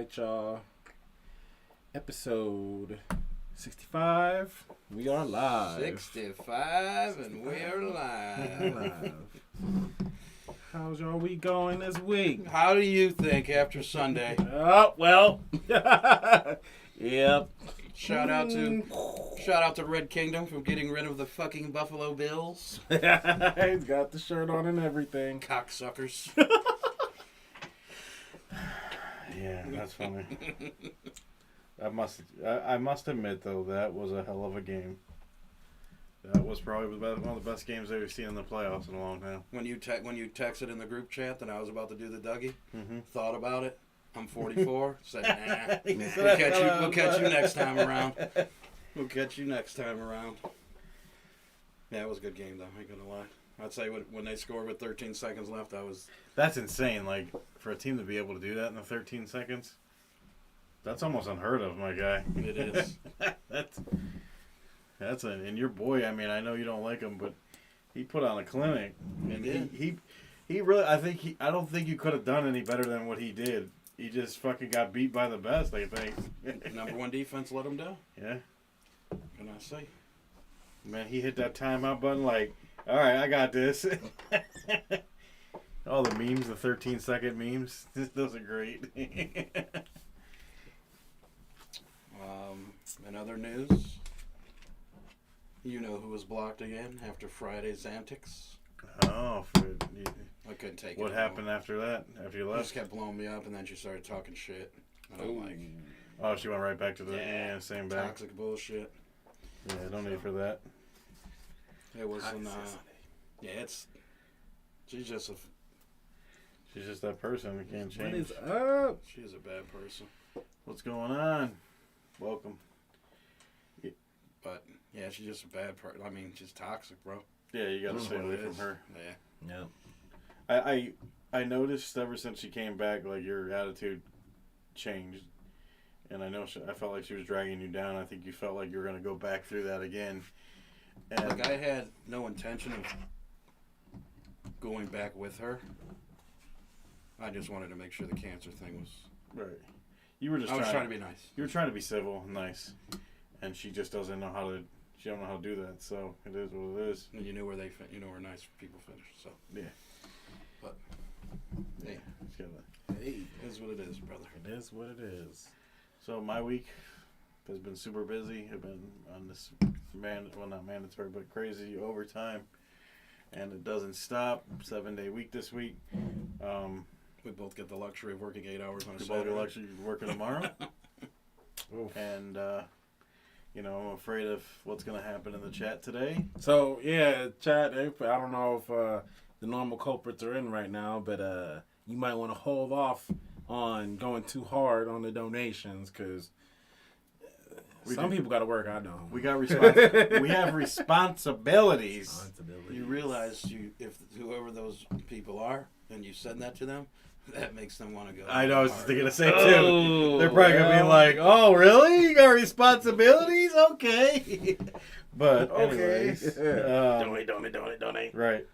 right, y'all. Episode 65. We are live. 65 and we're live. How's your week going this week? How do you think after Sunday? Oh, well. Yep. Shout out to Red Kingdom for getting rid of the fucking Buffalo Bills. He's got the shirt on and everything. Cocksuckers. Yeah, that's funny. I must admit though, that was a hell of a game. That was probably one of the best games I've seen in the playoffs in a long time. When you texted in the group chat that I was about to do the Dougie, Mm-hmm. thought about it. I'm 44. Said, nah. We'll catch you next time around. We'll catch you next time around. Yeah, it was a good game though. I ain't gonna lie. I'd say when they scored with 13 seconds left, That's insane. Like for a team to be able to do that in the 13 seconds, that's almost unheard of, my guy. It is. And your boy. I mean, I know you don't like him, but he put on a clinic. And he really. I don't think you could have done any better than what he did. He just fucking got beat by the best, I think. Number one defense let him down. Yeah. What can I say? Man, he hit that timeout button like, all right, I got this. All the memes, the 13-second memes, those are great. In other news, you know who was blocked again after Friday's antics? Oh, I couldn't take it. what happened after that? After you She left? just kept blowing me up, and then she started talking shit. And I'm like, Oh, she went right back to the same back. toxic bullshit. Yeah, no need for that. It wasn't. She's just She's just that person. We can't What change. is up? she's a bad person. What's going on? Welcome. But yeah, she's just a bad person. I mean, she's toxic, bro. Yeah, you gotta That's stay what away it from is. her. Yeah. Yep. I noticed ever since she came back, like your attitude changed, and I felt like she was dragging you down. I think you felt like you were gonna go back through that again. And Like I had no intention of going back with her. I just wanted to make sure the cancer thing was. right, you were just I was trying to be nice. You were trying to be civil and nice, and she just doesn't know how to. She don't know how to do that. So it is what it is. And you knew where where nice people finish. So Yeah. But hey, It's gotta- Hey. it is what it is, brother. It is what it is. So my week has been super busy. I've been on this not mandatory, but crazy overtime, and it doesn't stop. 7-day week this week. We both get the luxury of working 8 hours on a We both Saturday. are actually working tomorrow, Oof. and I'm afraid of what's gonna happen in the chat today. So, yeah, chat, I don't know if the normal culprits are in right now, but you might want to hold off on going too hard on the donations because some people got to work. I know. We got we have responsibilities. You realize if whoever those people are, and you said that to them, that makes them want to go. I know. I was hard. gonna say too. Oh, They're probably gonna be well. like, "Oh, really? You got responsibilities? Okay." But Okay. anyways, Donate. right.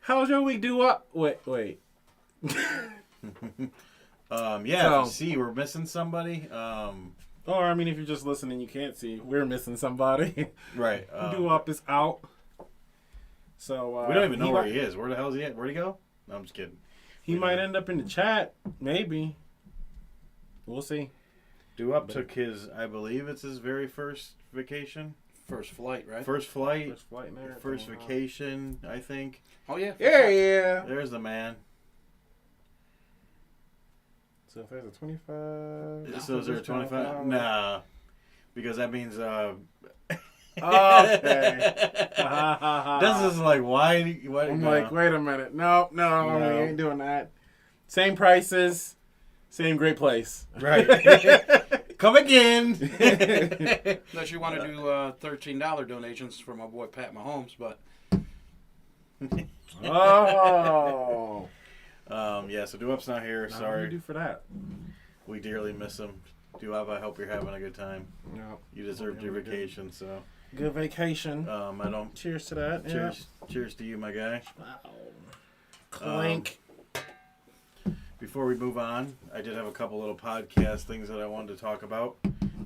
How's your week? Wait. Yeah. If you see, we're missing somebody. Or, I mean, if you're just listening, you can't see. We're missing somebody. Right. Doo-Wop is out. So We don't even know where he is. Where the hell is he at? Where'd he go? No, I'm just kidding. He might end up in the chat. Maybe. We'll see. Doo-Wop took I believe it's his very first vacation. First flight, right? First flight. First flight and everything. First vacation, I think. Oh yeah. Yeah. There's the man. So if there's a 25. So is there a 25? Nah. Because that means Okay. This is like why I'm no. like, wait a minute. No, we ain't doing that. Same prices, same great place. Right. Come again. Unless you want to do $13 donations for my boy Pat Mahomes, but Oh. Yeah, so Doo-Wop's not here. What do you Sorry. do for that? We dearly miss him. Doo-Wop, I hope you're having a good time. No. You deserved your vacation, so Good vacation. I don't Cheers to that. cheers to you, my guy. Yeah. Wow. Clink. before we move on, I did have a couple little podcast things that I wanted to talk about.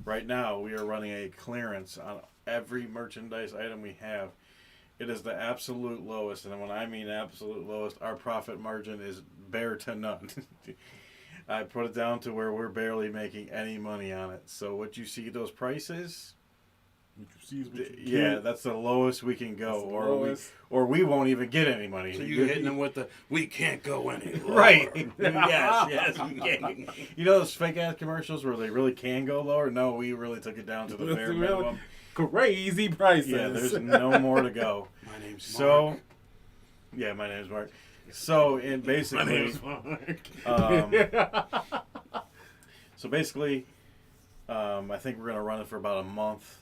Right now, we are running a clearance on every merchandise item we have. It is the absolute lowest, and when I mean absolute lowest, our profit margin is bare to none. I put it down to where we're barely making any money on it. So what you see those prices, yeah, that's the lowest we can go, or we won't even get any money. So you're hitting them with the "we can't go any lower." Right? yes. You know those fake ass commercials where they really can go lower? No, we really took it down to the bare minimum. Crazy prices. Yeah, there's no more to go. My name's Mark. Yeah, my name's Mark. So, and basically, My name's Mark. So basically, I think we're gonna run it for about a month.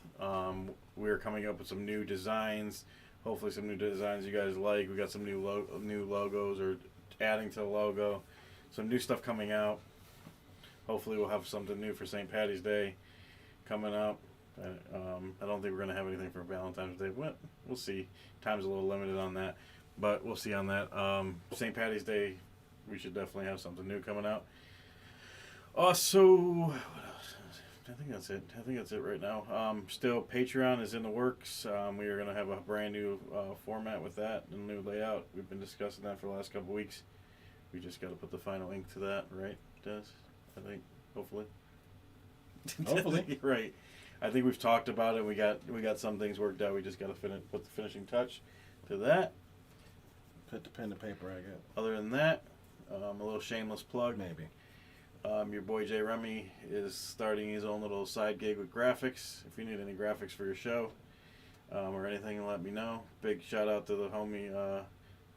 We're coming up with some new designs. Hopefully, some new designs you guys like. We got some new logos or adding to the logo. Some new stuff coming out. Hopefully, we'll have something new for St. Patty's Day coming up. I don't think we're going to have anything for Valentine's Day. We'll see. Time's a little limited on that, but we'll see on that. St. Patty's Day, we should definitely have something new coming out. Also, what else? I think that's it right now. Still, Patreon is in the works. We are going to have a brand new format with that and a new layout. We've been discussing that for the last couple weeks. We just got to put the final ink to that, right, Des? I think, hopefully. Right. I think we've talked about it. We got some things worked out. We just got to put the finishing touch to that. Put the pen to paper, I guess. Other than that, a little shameless plug. Maybe. Your boy Jay Remy is starting his own little side gig with graphics. If you need any graphics for your show or anything, let me know. Big shout out to the homie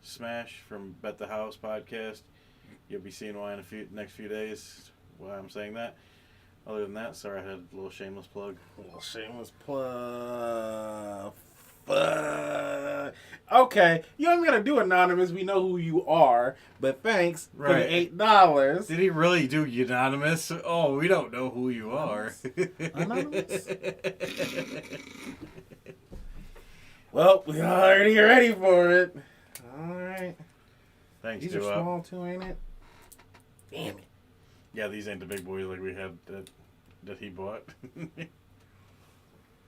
Smash from Bet the House podcast. You'll be seeing why in next few days. Why I'm saying that. Other than that, sorry, I had a little shameless plug. Okay, you ain't gonna do anonymous. We know who you are, but thanks for the $8. Did he really do unanimous? Oh, we don't know who you are. Anonymous. Well, we already ready for it. All right. Thanks, These are small too, ain't it? Damn it. Yeah, these ain't the big boys like we had that he bought.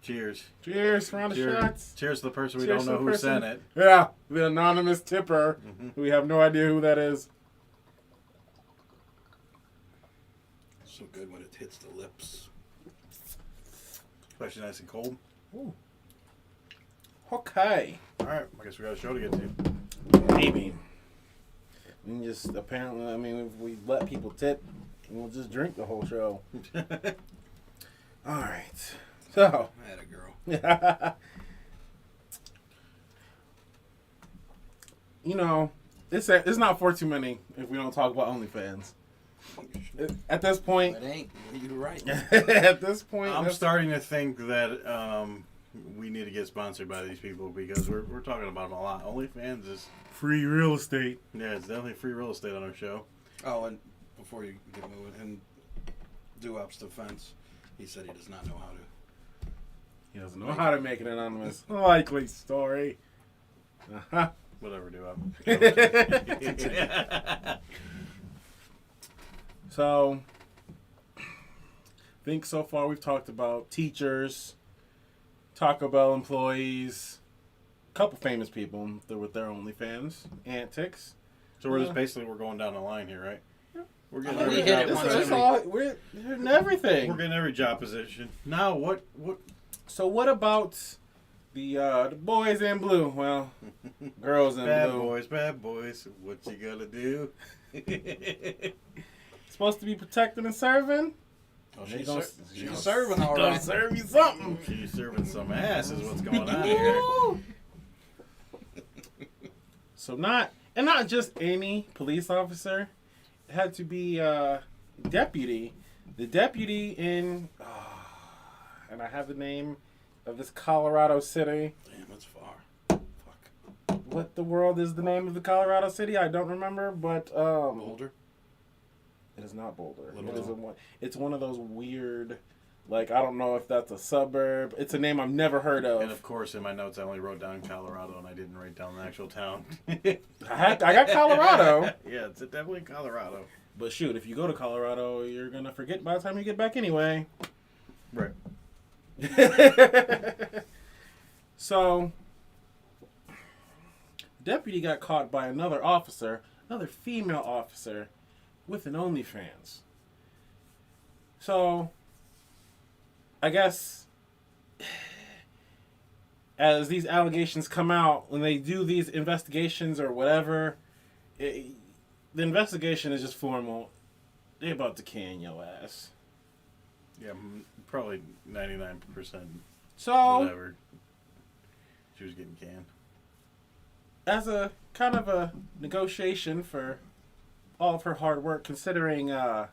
Cheers. Cheers, round of shots. Cheers to the person we don't know who sent it. Yeah, the anonymous tipper. Mm-hmm. We have no idea who that is. So good when it hits the lips. Especially nice and cold. Ooh. Okay. All right, I guess we got a show to get to. Maybe. We can just, apparently, I mean, if we let people tip, we'll just drink the whole show. All right. So. I had a girl. You know, it's not for too many if we don't talk about OnlyFans. At this point. It ain't. You're right. At this point. I'm starting to think that we need to get sponsored by these people because we're talking about them a lot. OnlyFans is free real estate. Yeah, it's definitely free real estate on our show. Oh, and before you get moving, in Doo-Wop's defense, he said he does not know how to. He doesn't know how to make it anonymous. Likely story. Uh-huh. Whatever, Doo-Wop. So, I think so far we've talked about teachers, Taco Bell employees, a couple famous people with their OnlyFans antics. So we're just basically going down the line here, right? Yeah. We're getting We every hit job it once position. We're hitting everything. We're getting every job position. Now what? So what about the boys in blue? Well, girls in blue. Bad boys. What you gonna do? Supposed to be protecting and serving. Oh, she's serving all right. Serve you something. She's serving some ass is what's going on here. So not just any police officer. It had to be deputy. The deputy in, and I have the name of this Colorado city. Damn, that's far. Fuck. What the world is the name of the Colorado city? I don't remember, but Boulder. It is not Boulder. It's one of those weird, like, I don't know if that's a suburb. It's a name I've never heard of. And of course, in my notes, I only wrote down Colorado, and I didn't write down the actual town. I got Colorado. Yeah, it's definitely Colorado. But shoot, if you go to Colorado, you're going to forget by the time you get back anyway. Right. So, deputy got caught by another female officer, with an OnlyFans. So, I guess as these allegations come out, when they do these investigations or whatever, the investigation is just formal. They about to can your ass. Yeah, probably 99%. So, Whatever. She was getting canned. as a kind of a negotiation for all of her hard work, considering I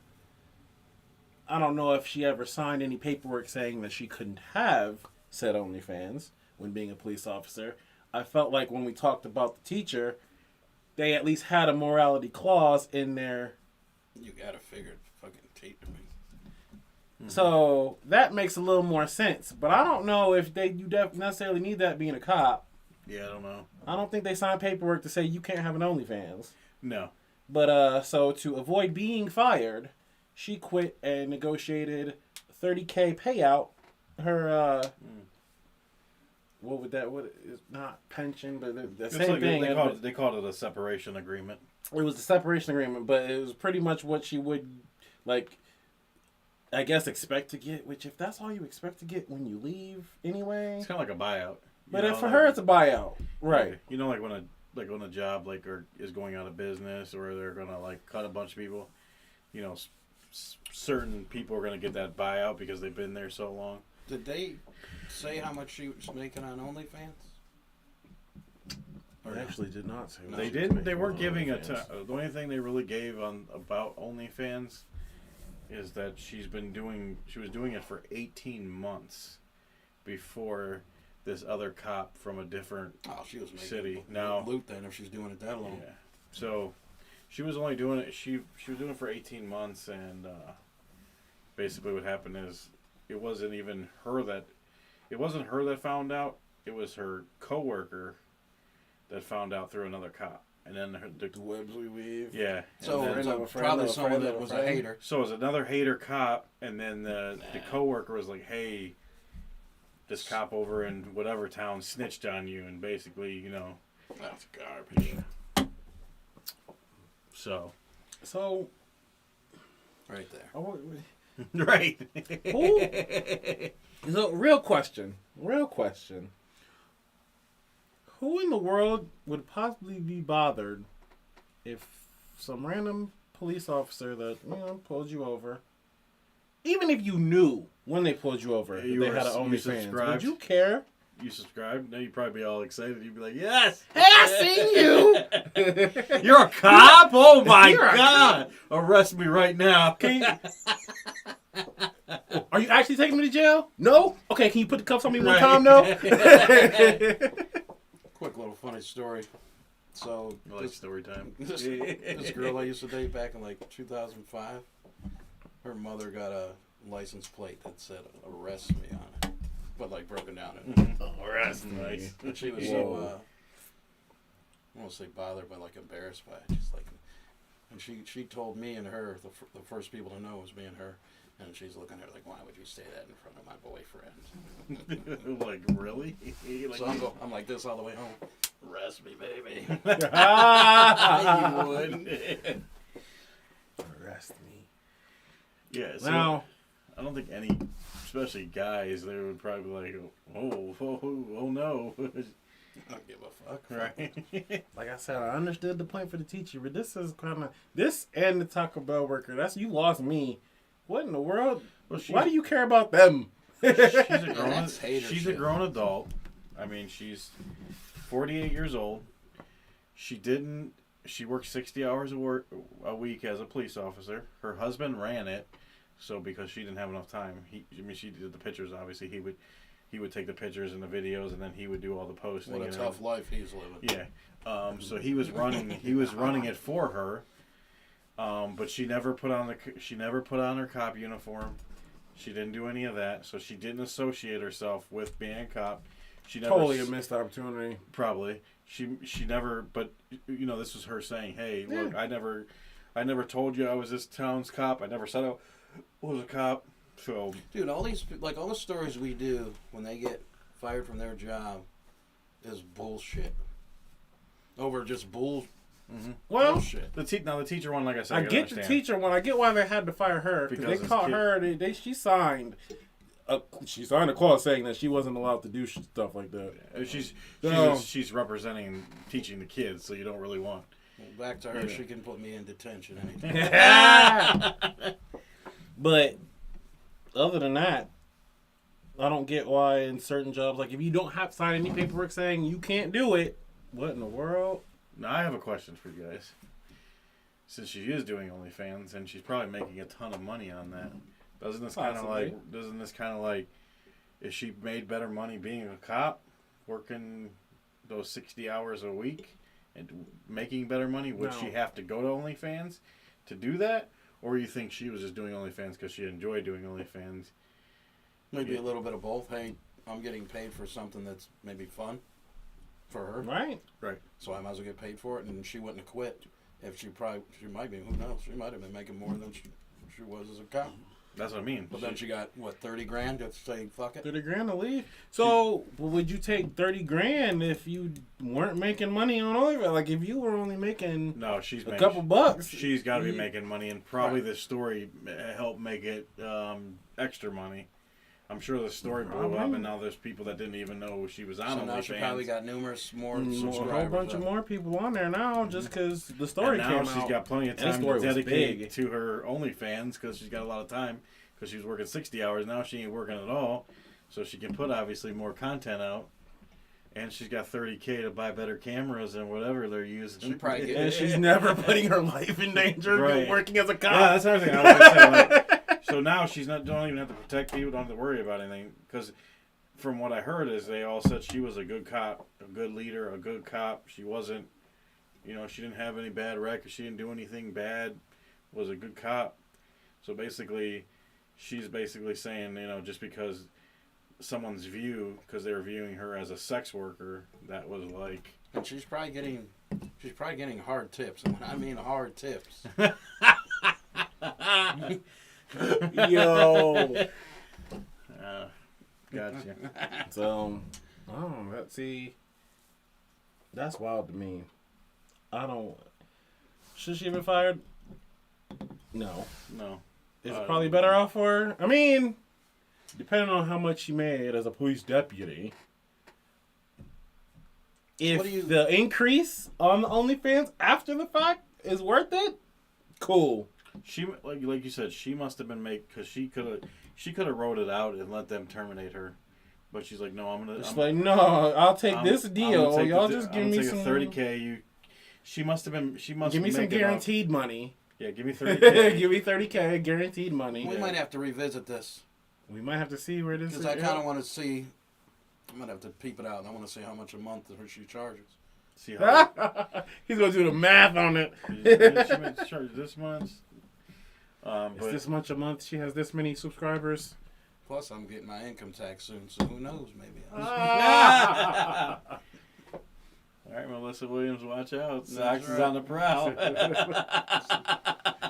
don't know if she ever signed any paperwork saying that she couldn't have said OnlyFans when being a police officer. I felt like when we talked about the teacher, they at least had a morality clause in there. You gotta figure fucking tape to me. Mm-hmm. So that makes a little more sense. But I don't know if you necessarily need that being a cop. Yeah, I don't know. I don't think they signed paperwork to say you can't have an OnlyFans. No. But so to avoid being fired, she quit and negotiated $30K payout. Her what would that? What is not pension, but the same thing. They called it a separation agreement. It was the separation agreement, but it was pretty much what she would, like, I guess, expect to get. Which, if that's all you expect to get when you leave, anyway. It's kind of like a buyout. But for her, it's a buyout, right? You know, like when a job is going out of business, or they're gonna like cut a bunch of people. You know, certain people are gonna get that buyout because they've been there so long. Did they say how much she was making on OnlyFans? They actually did not say. They didn't. They weren't giving the only thing they really gave about OnlyFans is that she was doing it for 18 months before this other cop from a different she was making city. Now loot then if she's doing it that long. Yeah. So she was only doing it. She was doing it for 18 months, and basically what happened is it wasn't her that found out. It was her coworker that found out through another cop, and then the webs we weave. Yeah. So then, probably someone that was a hater. So it was another hater cop, and then the coworker was like, "Hey, this cop over in whatever town snitched on you," and basically, you know, that's garbage. So right there. Right. So, real question. Who in the world would possibly be bothered if some random police officer that, pulled you over, even if you knew when they pulled you over, they had an OnlyFans, would you care? You subscribed? Now you'd probably be all excited. You'd be like, yes! Hey, I seen you! You're a cop? Oh my God! Arrest me right now. Are you actually taking me to jail? No? Okay, can you put the cuffs on me one time, though? Quick little funny story. So, story time. This girl I used to date back in like 2005, her mother got a license plate that said "arrest me" on it, but like broken down. Arrest me. Nice. And she was so, I won't say bothered, but like embarrassed by it. Just like, and she told me and her, the first people to know was me and her. And she's looking at her like, why would you say that in front of my boyfriend? Like, really? So I'm like this all the way home. Arrest me, baby. You would. Arrest me. Yeah, so now, I don't think any, especially guys, they would probably be like, oh no. I don't give a fuck. Right. like I said, I understood the point for the teacher, but this is kind of, this and the Taco Bell worker, you lost me. What in the world? Well, why do you care about them? She's a grown adult. I mean, she's 48 years old. She worked 60 hours a week as a police officer. Her husband ran it, so because she didn't have enough time, she did the pictures. Obviously, he would take the pictures and the videos, and then he would do all the posting. What a tough life he's living. Yeah. So he was running it for her. But she never put on her cop uniform. She didn't do any of that, so she didn't associate herself with being a cop. She never totally a missed opportunity. Probably. She never. But this was her saying, "Hey, look, I never I never told you I was this town's cop. I never said I was a cop. So, dude, all the stories we do when they get fired from their job is bullshit. Over just Well, bullshit. the teacher one, like I said, I get the teacher one. I get why they had to fire her because they caught her. She signed. She signed a clause saying that she wasn't allowed to do stuff like that. She's representing teaching the kids, so you don't really want. Well, back to her. She can put me in detention anytime. But other than that, I don't get why in certain jobs, like if you don't have to sign any paperwork saying you can't do it, what in the world? Now I have a question for you guys. Since she is doing OnlyFans and she's probably making a ton of money on that, doesn't this kind of like, if she made better money being a cop, working those 60 hours a week and making better money, would she have to go to OnlyFans to do that? Or you think she was just doing OnlyFans because she enjoyed doing OnlyFans? Maybe a little bit of both. Hey, I'm getting paid for something that's maybe fun for her. Right. So I might as well get paid for it, and she wouldn't have quit. If she might be, who knows? She might have been making more than she was as a cop. That's what I mean. But then she got, what, $30,000 to say, fuck it? $30,000 to leave. So, would you take $30,000 if you weren't making money on OnlyFans? Like, if you were only making couple bucks. She's got to be making money, and probably the story helped make it extra money. I'm sure the story blew up, and now there's people that didn't even know she was on OnlyFans. So now she probably got numerous more subscribers. A whole bunch of more people on there now just because the story came out. Now she's got plenty of time to dedicate to her OnlyFans because she's got a lot of time because she was working 60 hours. Now she ain't working at all, so she can put obviously more content out. And she's got $30,000 to buy better cameras and whatever they're using. And she's never putting her life in danger working as a cop. Yeah, that's another thing I was going to say. So now she's don't even have to protect people, don't have to worry about anything. Because from what I heard is they all said she was a good cop, a good leader, a good cop. She wasn't, she didn't have any bad records. She didn't do anything bad. Was a good cop. So basically, she's basically saying, just because someone's because they were viewing her as a sex worker, that was like. And she's probably getting hard tips. And when I mean hard tips. Yo. Gotcha. So, that's wild to me. Should she have been fired? No. Is it probably better off for her? I mean, depending on how much she made as a police deputy. If the increase on the OnlyFans after the fact is worth it, cool. She like you said, she must have been because she could have wrote it out and let them terminate her, but she's like, no, I'll take this deal. Y'all just give me some $30,000. She must give me some guaranteed money. Yeah, give me $30,000. Give me $30,000 guaranteed money. We might have to revisit this. We might have to see where this is. Because I kind of want to see. I might have to peep it out. I want to see how much a month she charges. See how he's gonna do the math on it. She might charge this month. It's this much a month. She has this many subscribers. Plus, I'm getting my income tax soon, so who knows? Maybe. All right, Melissa Williams, watch out. Socks is on the prowl.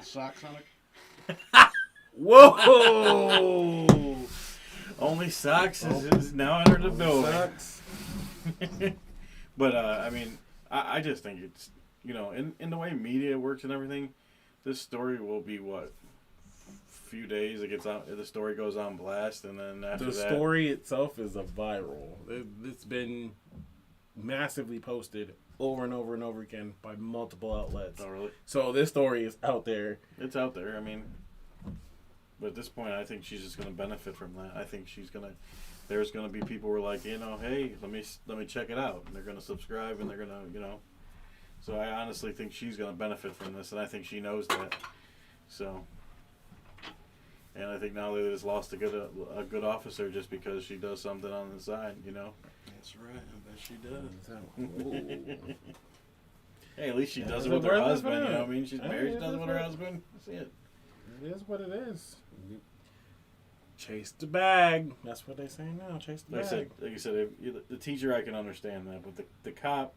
Socks on it. Whoa! Only Socks is now entered the building. But I mean, I just think it's in the way media works and everything. This story will be few days it gets out. The story goes on blast, and then after the story itself is a viral. It's been massively posted over and over and over again by multiple outlets. Oh, really? So this story is out there. It's out there. I mean, but at this point, I think she's just going to benefit from that. I think there's going to be people who are like, hey, let me check it out, and they're going to subscribe, and they're going to, So I honestly think she's going to benefit from this, and I think she knows that. So. And I think now they just lost a good officer just because she does something on the side, That's right. I bet she does. Hey, at least she does it with her husband. You know what I mean? She's married. She does it with her husband. That's it. It is what it is. Chase the bag. That's what they say now. Chase the bag. Like I said, the teacher I can understand that, but the cop,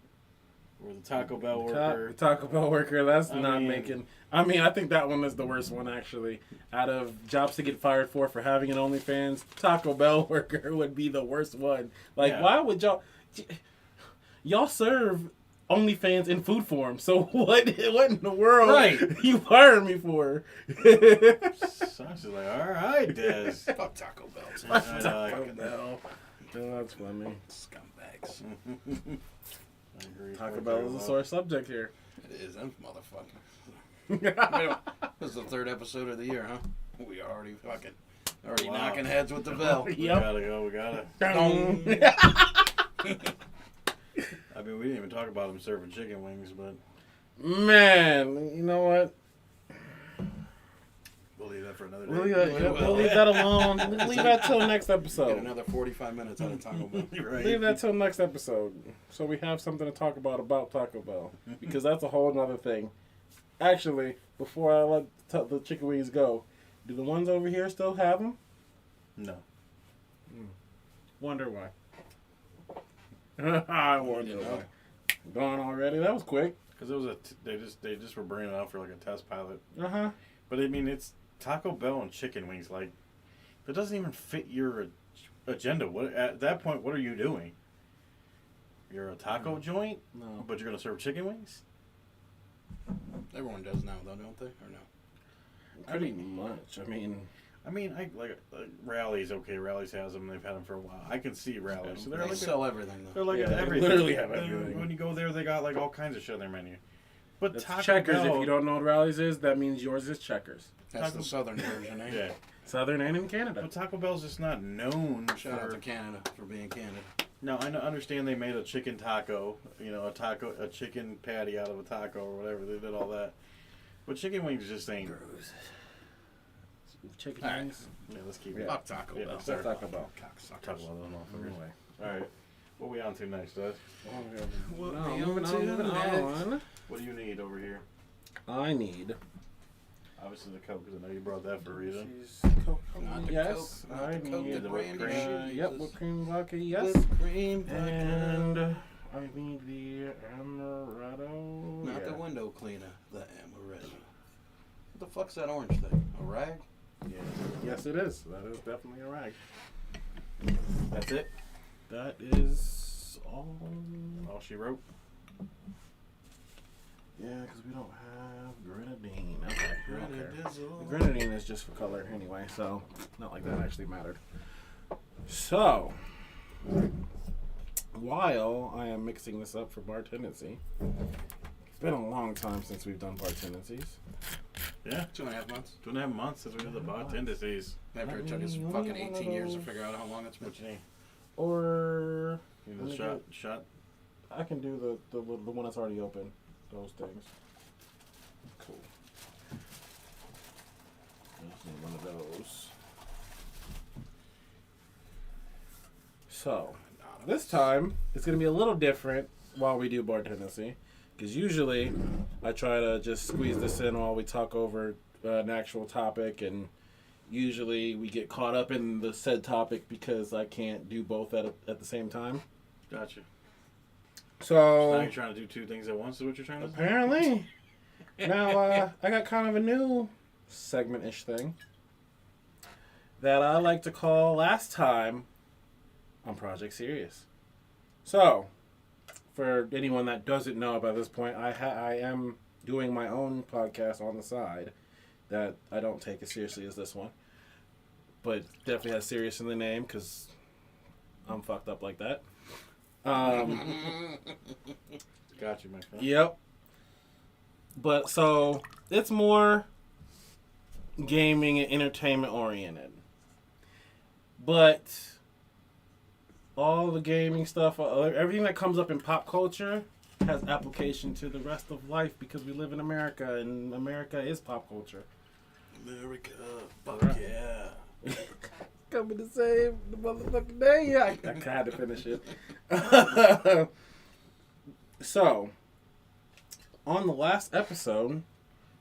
Or the Taco Bell The worker. Taco Bell worker. That's I not mean- making. I mean, I think that one is the worst one actually. Out of jobs to get fired for having an OnlyFans, Taco Bell worker would be the worst one. Like, Yeah. why would y'all serve OnlyFans in food form? So what in the world Right. you firing me for? So I was just like, all right, Des. Fuck Taco Bell. I know. Taco Bell. Oh, that's funny. Scumbags. I agree. Taco Bell is a sore subject here. It is, them motherfuckers. This is the 3rd episode of the year, huh? We already Wow. knocking heads with the bell. We Yep. gotta go. We gotta. I mean, we didn't even talk about them serving chicken wings, but Man, you know what? we'll leave that for another day. We'll leave that alone. We'll leave that till next Get episode. another 45 minutes out of Taco Bell. Right. Leave that till next episode, so we have something to talk about Taco Bell, because that's a whole nother thing. Actually, before I let the chicken wings go, do the ones over here still have them? No. Wonder why. I wonder why. Gone already? That was quick. Because it was they just were bringing it out for like a test pilot. Uh-huh. But I mean, it's Taco Bell and chicken wings. Like, that doesn't even fit your agenda. What at that point? What are you doing? You're a taco joint, No. but you're gonna serve chicken wings? Everyone does now, though, don't they? Or no? Pretty much. I mean, I mean, I like Rally's okay. Rally's has them. They've had them for a while. I can see Rally's. So They they're like sell everything, they're though. like Yeah, they everything. literally have Then everything. When you go there, they got like all kinds of shit on their menu. But that's Taco Checkers. Bell, If you don't know what Rallies is, that means yours is Checkers. That's Taco- the southern version, eh? yeah. Southern and in Canada. But Taco Bell's just not known Shout out for. to Canada for being Canada. No, I understand they made a chicken taco, a chicken patty out of a taco or whatever. They did all that. But chicken wings just ain't. Chicken All right. wings. Yeah, let's keep Yeah. it. Fuck Taco Yeah, Bell. let's start Taco Bell. Cocksuckers. Taco Bell, motherfuckers. Anyway. All right. What we on to next, Dad? What No, we moving on to moving next? on. What do you need over here? I need. Obviously the Coke, because I know you brought that for a reason. Not the Yes, Coke, not I the Coke need that the whipped Brandy cream. uses. Yep, whipped cream vodka. Yes, Whipped cream vodka. and I need the amaretto. Not yeah. the window cleaner, the amaretto. What the fuck's that orange thing? A rag? Yeah. Yes, it is. That is definitely a rag. That's it? That is all. All she wrote? Yeah, because we don't have grenadine. Okay. Okay. Grenadizzle. The grenadine is just for color anyway, so not like that actually mattered. So, while I am mixing this up for bar tendency, it's been a long time since we've done bar tendencies. Yeah. 2.5 months. 2.5 months since we did the bartender days. After it took us fucking 18 years to figure out how long it's been. What you need? Or You Let need me a shot? I can do the one that's already open. Those things. Cool. Just need one of those. So, this time it's gonna be a little different while we do bar tendency, because usually I try to just squeeze this in while we talk over an actual topic, and usually we get caught up in the said topic because I can't do both at the same time. Gotcha. So Now you're trying to do two things at once is what you're trying to do? apparently, now I got kind of a new segment-ish thing that I like to call Last Time on Project Serious. So, for anyone that doesn't know by this point, I am doing my own podcast on the side that I don't take as seriously as this one, but definitely has serious in the name because I'm fucked up like that. Got you, my friend. Yep. But so it's more gaming and entertainment oriented. But all the gaming stuff, everything that comes up in pop culture has application to the rest of life because we live in America and America is pop culture. America, fuck Right. yeah. Coming to save the motherfucking day. Yeah, I had to finish it. So, on the last episode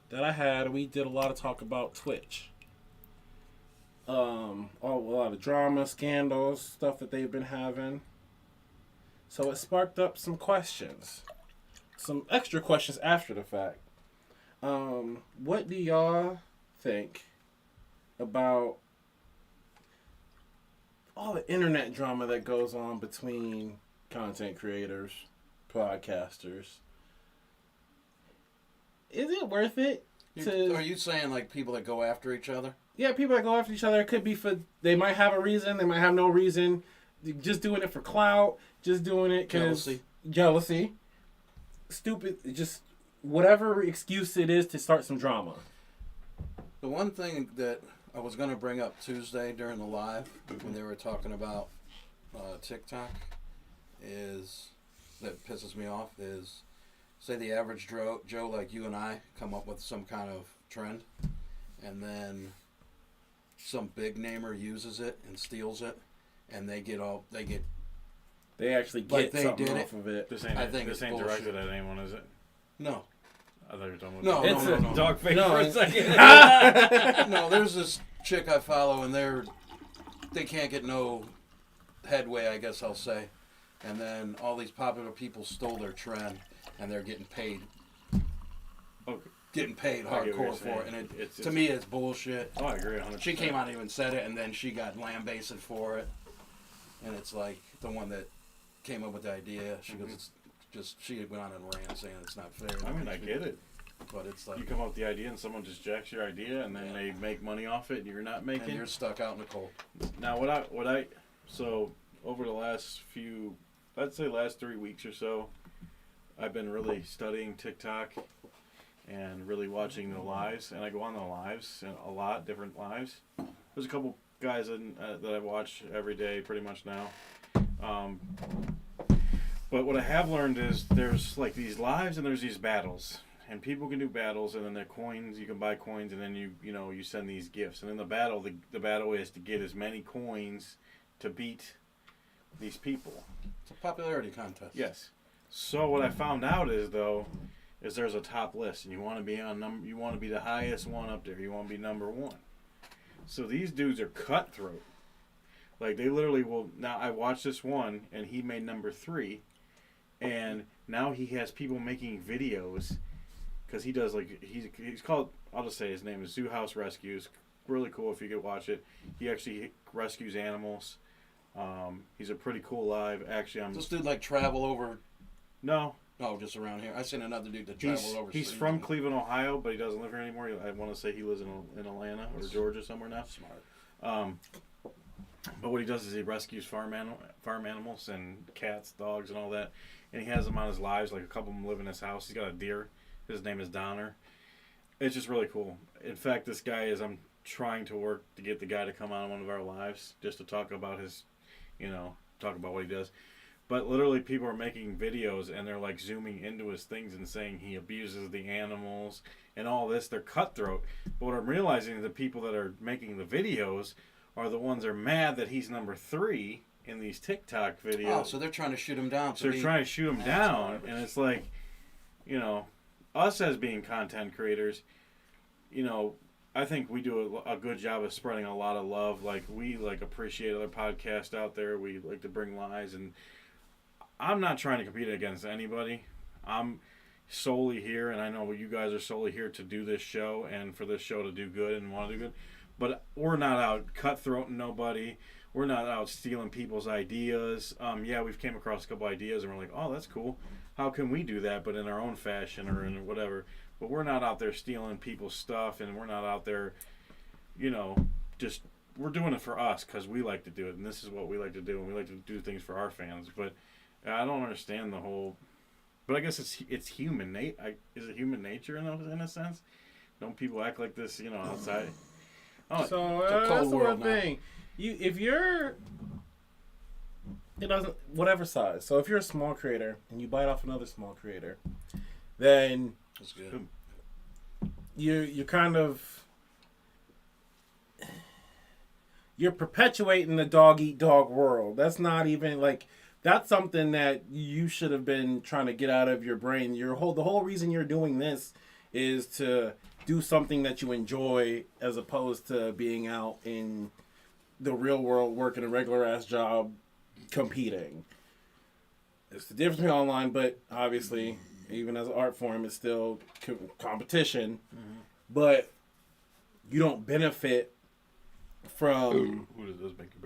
that I had, we did a lot of talk about Twitch. A lot of drama, scandals, stuff that they've been having. So it sparked up some questions. some extra questions after the fact. What do y'all think about all the internet drama that goes on between content creators, podcasters? Is it worth it? Are you saying like people that go after each other? Yeah, people that go after each other. It could be they might have a reason, they might have no reason. Just doing it for clout, just doing it because jealousy. Stupid, just whatever excuse it is to start some drama. The one thing that I was going to bring up Tuesday during the live when they were talking about TikTok that pisses me off is, say the average Joe like you and I come up with some kind of trend, and then some big namer uses it and steals it, and they actually get something off of it. This ain't directed at anyone, is it? No. I thought you were talking about no. Dog face for a second. No, there's this chick I follow, and they can't get no headway, I guess I'll say. And then all these popular people stole their trend, and they're getting paid. Okay. Getting paid hardcore for it, and to me it's bullshit. Oh, I agree 100%. She came out and even said it, and then she got lambasted for it. And it's like the one that came up with the idea. She goes, it's just, she went on a rant saying it's not fair. I mean, I get it. But it's like, you come up with the idea and someone just jacks your idea, and then they make money off it, and you're not making. And you're stuck out in the cold. Now, so over the last I'd say last 3 weeks or so, I've been really studying TikTok and really watching the lives, and I go on the lives and a lot, different lives. There's a couple guys that I watch every day pretty much now. But what I have learned is there's like these lives and there's these battles. And people can do battles, and then they're coins. You can buy coins, and then you send these gifts. And in the battle, the battle is to get as many coins to beat these people. It's a popularity contest. Yes. So what I found out is there's a top list, and you want to be you want to be the highest one up there. You want to be number one. So these dudes are cutthroat. Like they literally will. Now I watched this one, and he made number 3, and now he has people making videos. Because he does, like, he's called, I'll just say his name is Zoo House Rescues. Really cool if you could watch it. He actually rescues animals. He's a pretty cool live. Actually, Does this dude, like, travel over? No. Oh, just around here. I seen another dude that traveled over. He's from Cleveland, Ohio, but he doesn't live here anymore. I want to say he lives in Atlanta or Georgia somewhere now. Smart. But what he does is he rescues farm animals and cats, dogs, and all that. And he has them on his lives. Like, a couple of them live in his house. He's got a deer. His name is Donner. It's just really cool. In fact, this guy I'm trying to work to get the guy to come on one of our lives just to talk about talk about what he does. But literally people are making videos and they're like zooming into his things and saying he abuses the animals and all this. They're cutthroat. But what I'm realizing is the people that are making the videos are the ones that are mad that he's number 3 in these TikTok videos. Oh, so they're trying to shoot him down. So they're trying to shoot him down. And it's like, us as being content creators, I think we do a good job of spreading a lot of love. Like, we, appreciate other podcasts out there. We like to bring lives. And I'm not trying to compete against anybody. I'm solely here, and I know you guys are solely here to do this show and for this show to do good and want to do good. But we're not out cutthroating nobody. We're not out stealing people's ideas. Yeah, we've came across a couple ideas, and we're like, oh, that's cool. How can we do that, but in our own fashion or in whatever? But we're not out there stealing people's stuff, and we're not out there, just we're doing it for us because we like to do it, and this is what we like to do, and we like to do things for our fans. But I don't understand the whole. But I guess it's human. Is it human nature in a sense? Don't people act like this, outside? Oh, so that's the one thing. If you're, it doesn't, whatever size. So if you're a small creator and you bite off another small creator, then that's good. You're kind of, you're perpetuating the dog eat dog world. That's not even like, that's something that you should have been trying to get out of your brain. The whole reason you're doing this is to do something that you enjoy as opposed to being out in the real world working a regular ass job competing. It's the difference between online, but obviously even as an art form, it's still competition. Mm-hmm. But you don't benefit from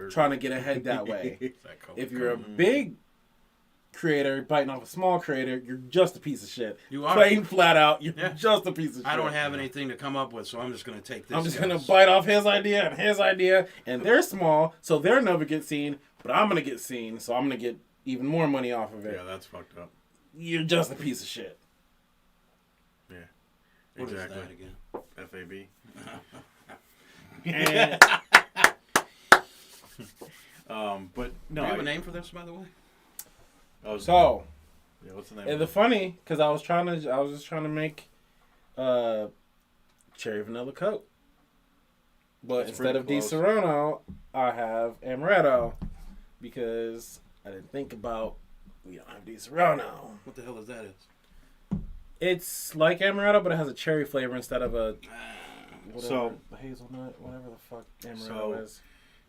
trying to get ahead that way. If you're a big creator biting off a small creator, you're just a piece of shit. You are. Plain flat out, you're just a piece of shit. I don't have anything to come up with, so I'm just going to take this. I'm just going to bite off his idea, and they're small, so they'll never get seen, but I'm going to get seen, so I'm going to get even more money off of it. Yeah, that's fucked up. You're just a piece of shit. Yeah. What exactly. is that again? FAB. But no. Do you have a name for this, by the way? So, yeah, what's the name? And the funny, because I was just trying to make cherry vanilla Coke, but instead of Di Serono, I have Amaretto, because I didn't think about we don't have Di Serono. What the hell is that? It's like Amaretto, but it has a cherry flavor instead of a hazelnut, whatever the fuck Amaretto is.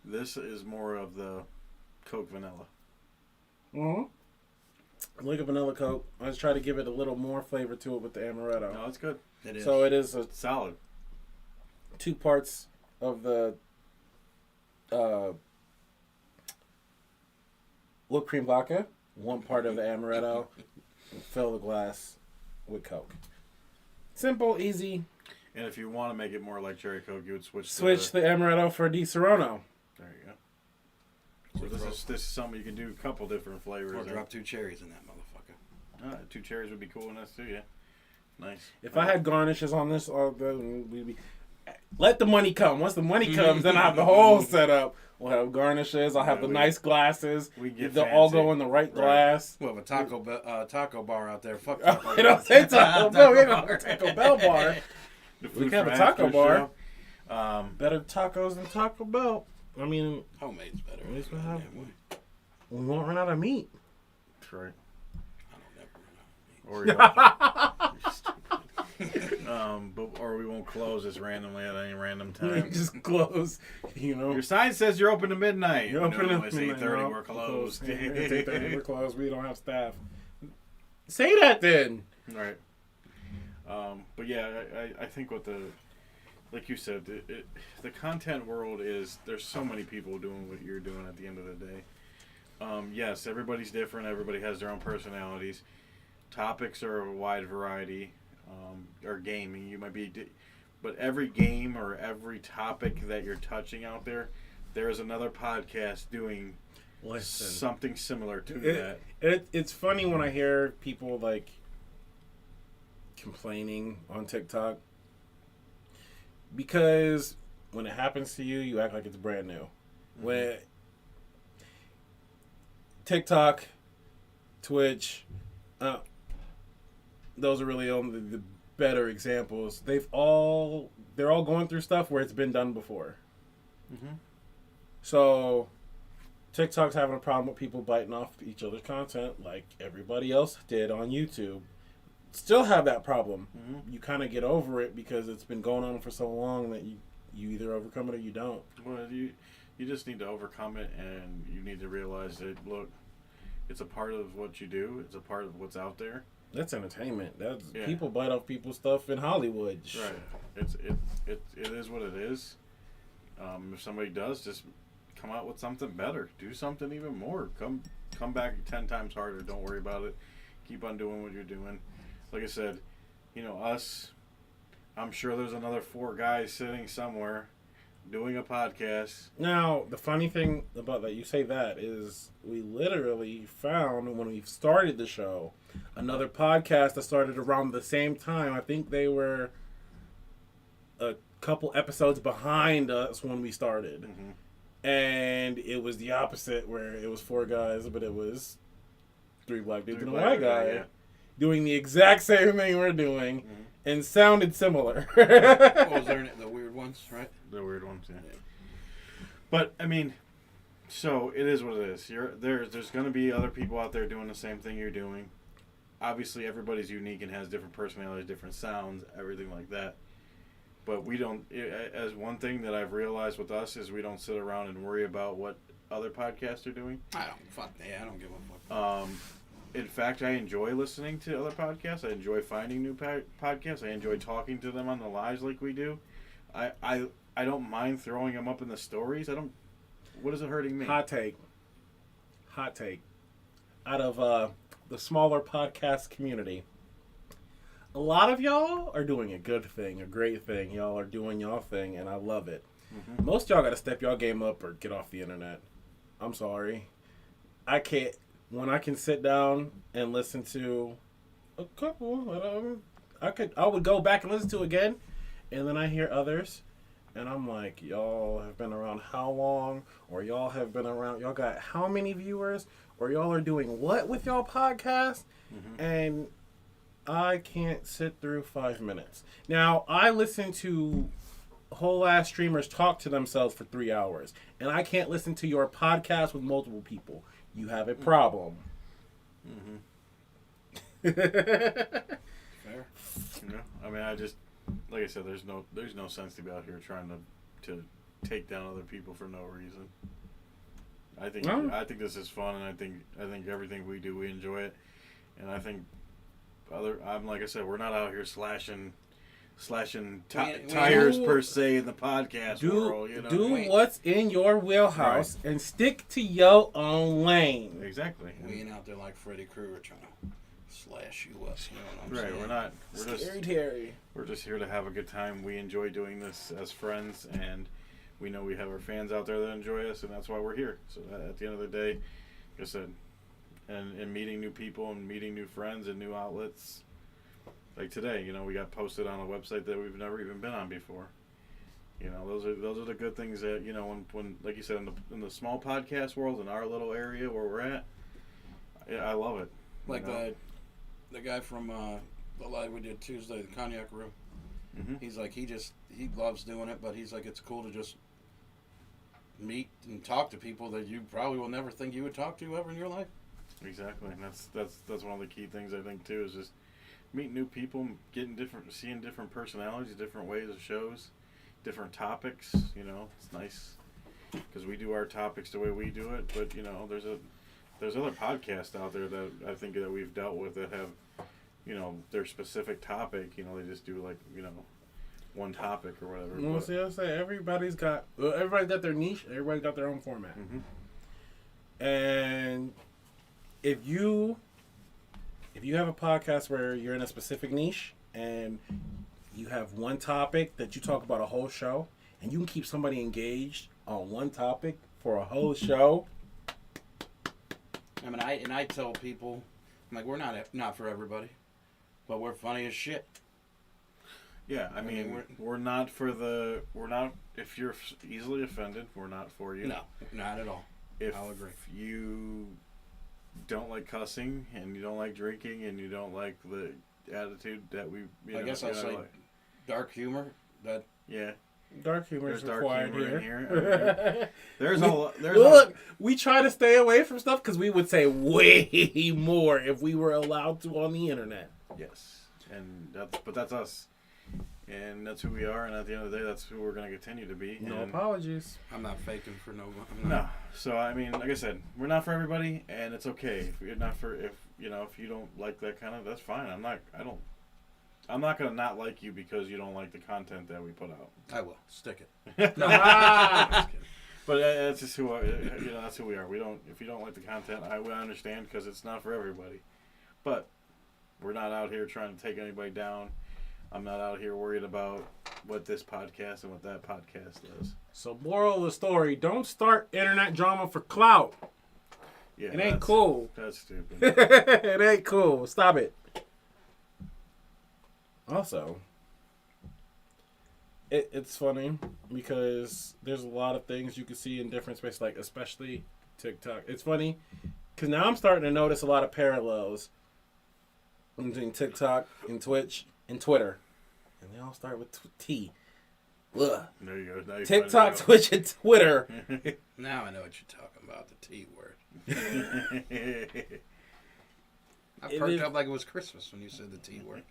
This is more of the Coke vanilla. Mm-hmm. Like a vanilla Coke. I just try to give it a little more flavor to it with the Amaretto. No, it's good. It is. So it is a solid. 2 parts of the whipped cream vodka, 1 part of the Amaretto, and fill the glass with Coke. Simple, easy. And if you want to make it more like cherry Coke, you would switch the Amaretto for Di Serono. There you go. So this is something you can do a couple different flavors. Or drop 2 cherries in that motherfucker. 2 cherries would be cool in this too, yeah. Nice. If I had garnishes on this, we'd be... Let the money come. Once the money comes, then I have the whole setup. We'll have garnishes. I'll have the nice glasses. They'll all go in the right glass. We'll have a taco bar out there. Fuck Taco. Don't say Taco Bell. We have a Taco Bell bar. We can have a taco bar. Better tacos than Taco Bell. I mean, homemade's better. We won't run out of meat. That's right. I don't ever run out of meat. Or we won't close this randomly at any random time. Just close, Your sign says you're open to midnight. You're open to midnight. It's 8:30. We're closed. It's 8:30. We're closed. We don't have staff. Say that then. Right. But yeah, I think what like you said, the content world is, there's so many people doing what you're doing at the end of the day. Yes, everybody's different. Everybody has their own personalities. Topics are a wide variety. Or gaming, you might be, but every game or every topic that you're touching out there, there is another podcast doing something similar to that. It's funny when I hear people like complaining on TikTok, because when it happens to you, you act like it's brand new. Mm-hmm. When TikTok, Twitch, those are really only the better examples. They're all going through stuff where it's been done before. Mm-hmm. So TikTok's having a problem with people biting off each other's content like everybody else did on YouTube. Still have that problem. Mm-hmm. You kind of get over it because it's been going on for so long that you either overcome it or you don't. Well, you just need to overcome it, and you need to realize that, look, it's a part of what you do. It's a part of what's out there. That's entertainment. People bite off people's stuff in Hollywood. Right. It is what it is. If somebody does, just come out with something better. Do something even more. Come back 10 times harder. Don't worry about it. Keep on doing what you're doing. Like I said, us, I'm sure there's another 4 guys sitting somewhere doing a podcast. Now, the funny thing about that, you say that, is we literally found, when we started the show, another podcast that started around the same time. I think they were a couple episodes behind us when we started. Mm-hmm. And it was the opposite, where it was 4 guys, but it was 3 black dudes and a white guy doing the exact same thing we're doing. Mm-hmm. And sounded similar. What was there? The weird ones, right? The weird ones, yeah. But, I mean, so it is what it is. There's going to be other people out there doing the same thing you're doing. Obviously, everybody's unique and has different personalities, different sounds, everything like that. But we don't, as one thing that I've realized with us, is we don't sit around and worry about what other podcasts are doing. I don't give a fuck. in fact, I enjoy listening to other podcasts. I enjoy finding new podcasts. I enjoy talking to them on the lives like we do. I don't mind throwing them up in the stories. What is it hurting me? Hot take. Out of the smaller podcast community, a lot of y'all are doing a good thing, a great thing. Y'all are doing y'all thing, and I love it. Mm-hmm. Most y'all got to step y'all game up or get off the internet. I'm sorry. I can't. When I can sit down and listen to a couple, I would go back and listen to again, and then I hear others, and I'm like, y'all have been around how long? Or y'all have been around, y'all got how many viewers? Or y'all are doing what with y'all podcast? Mm-hmm. And I can't sit through 5 minutes. Now, I listen to whole ass streamers talk to themselves for 3 hours, and I can't listen to your podcast with multiple people. You have a problem. Mm-hmm. Fair. I mean, like I said, there's no sense to be out here trying to take down other people for no reason. I think this is fun, and I think everything we do, we enjoy it, and I think like I said, we're not out here slashing tires per se in the podcast world. You know? Do what's in your wheelhouse and stick to your own lane. Exactly. We ain't out there like Freddy Krueger trying to slash you up. You know what I'm saying? We're not. We're just here to have a good time. We enjoy doing this as friends, and we know we have our fans out there that enjoy us, and that's why we're here. So at the end of the day, like I said, and meeting new people and meeting new friends and new outlets. Like today, we got posted on a website that we've never even been on before. Those are the good things that when like you said in the small podcast world in our little area where we're at. I love it. Like the guy from the live we did Tuesday, the Cognac Room. Mm-hmm. He's like he loves doing it, but he's like it's cool to just meet and talk to people that you probably will never think you would talk to ever in your life. Exactly, and that's one of the key things I think too is just meeting new people, seeing different personalities, different ways of shows, different topics. It's nice because we do our topics the way we do it. But there's other podcasts out there that I think that we've dealt with that have, their specific topic. They just do like one topic or whatever. Well, see, I say everybody's got their niche. Everybody's got their own format. Mm-hmm. And if you have a podcast where you're in a specific niche and you have one topic that you talk about a whole show, and you can keep somebody engaged on one topic for a whole show. I mean, I tell people, I'm like, we're not for everybody, but we're funny as shit. Yeah, I mean we're not if you're easily offended, we're not for you. No, not at all. I'll agree. If you don't like cussing and you don't like drinking and you don't like the attitude that I guess I'll say dark humor. Dark humor is required here. I mean, Look, we try to stay away from stuff because we would say way more if we were allowed to on the internet. Yes, but that's us. And that's who we are, and at the end of the day, that's who we're going to continue to be. No apologies. I'm not faking for no one. No. So, I mean, like I said, we're not for everybody, and it's okay. If you're not if you don't like that kind of, that's fine. I'm not going to not like you because you don't like the content that we put out. I will. Stick it. No. But that's just that's who we are. If you don't like the content, I understand because it's not for everybody. But we're not out here trying to take anybody down. I'm not out here worried about what this podcast and what that podcast does. So, moral of the story, don't start internet drama for clout. Yeah, it ain't cool. That's stupid. It ain't cool. Stop it. Also, it's funny because there's a lot of things you can see in different spaces, like especially TikTok. It's funny because now I'm starting to notice a lot of parallels between TikTok and Twitch and Twitter. And they all start with T. Ugh. There you go. TikTok, Twitch, and Twitter. Now I know what you're talking about, the T word. I perked up like it was Christmas when you said the T word.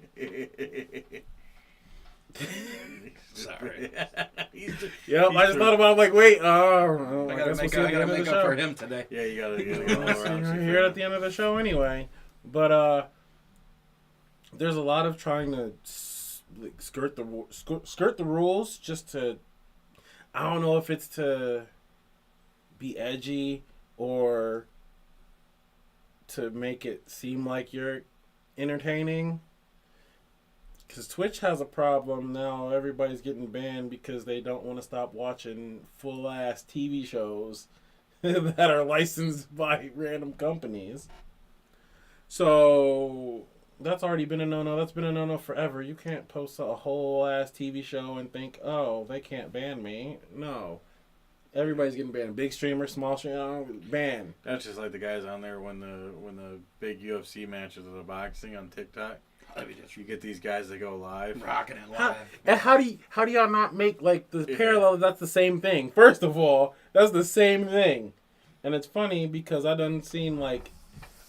Sorry. I just thought about it like, wait, I gotta make up for him today. Yeah, you gotta You're here at the end of the show anyway. But there's a lot of trying to skirt the rules just to. I don't know if it's to be edgy or to make it seem like you're entertaining. Because Twitch has a problem now. Everybody's getting banned because they don't want to stop watching full-ass TV shows that are licensed by random companies. So that's already been a no-no. That's been a no-no forever. You can't post a whole-ass TV show and think, oh, they can't ban me. No. Everybody's getting banned. Big streamer, small streamer, banned. That's just like the guys on there when the big UFC matches of the boxing on TikTok. You get these guys that go live, rocking it live. How do y'all not make like the parallel? That's the same thing. First of all, that's the same thing, and it's funny because I done seen like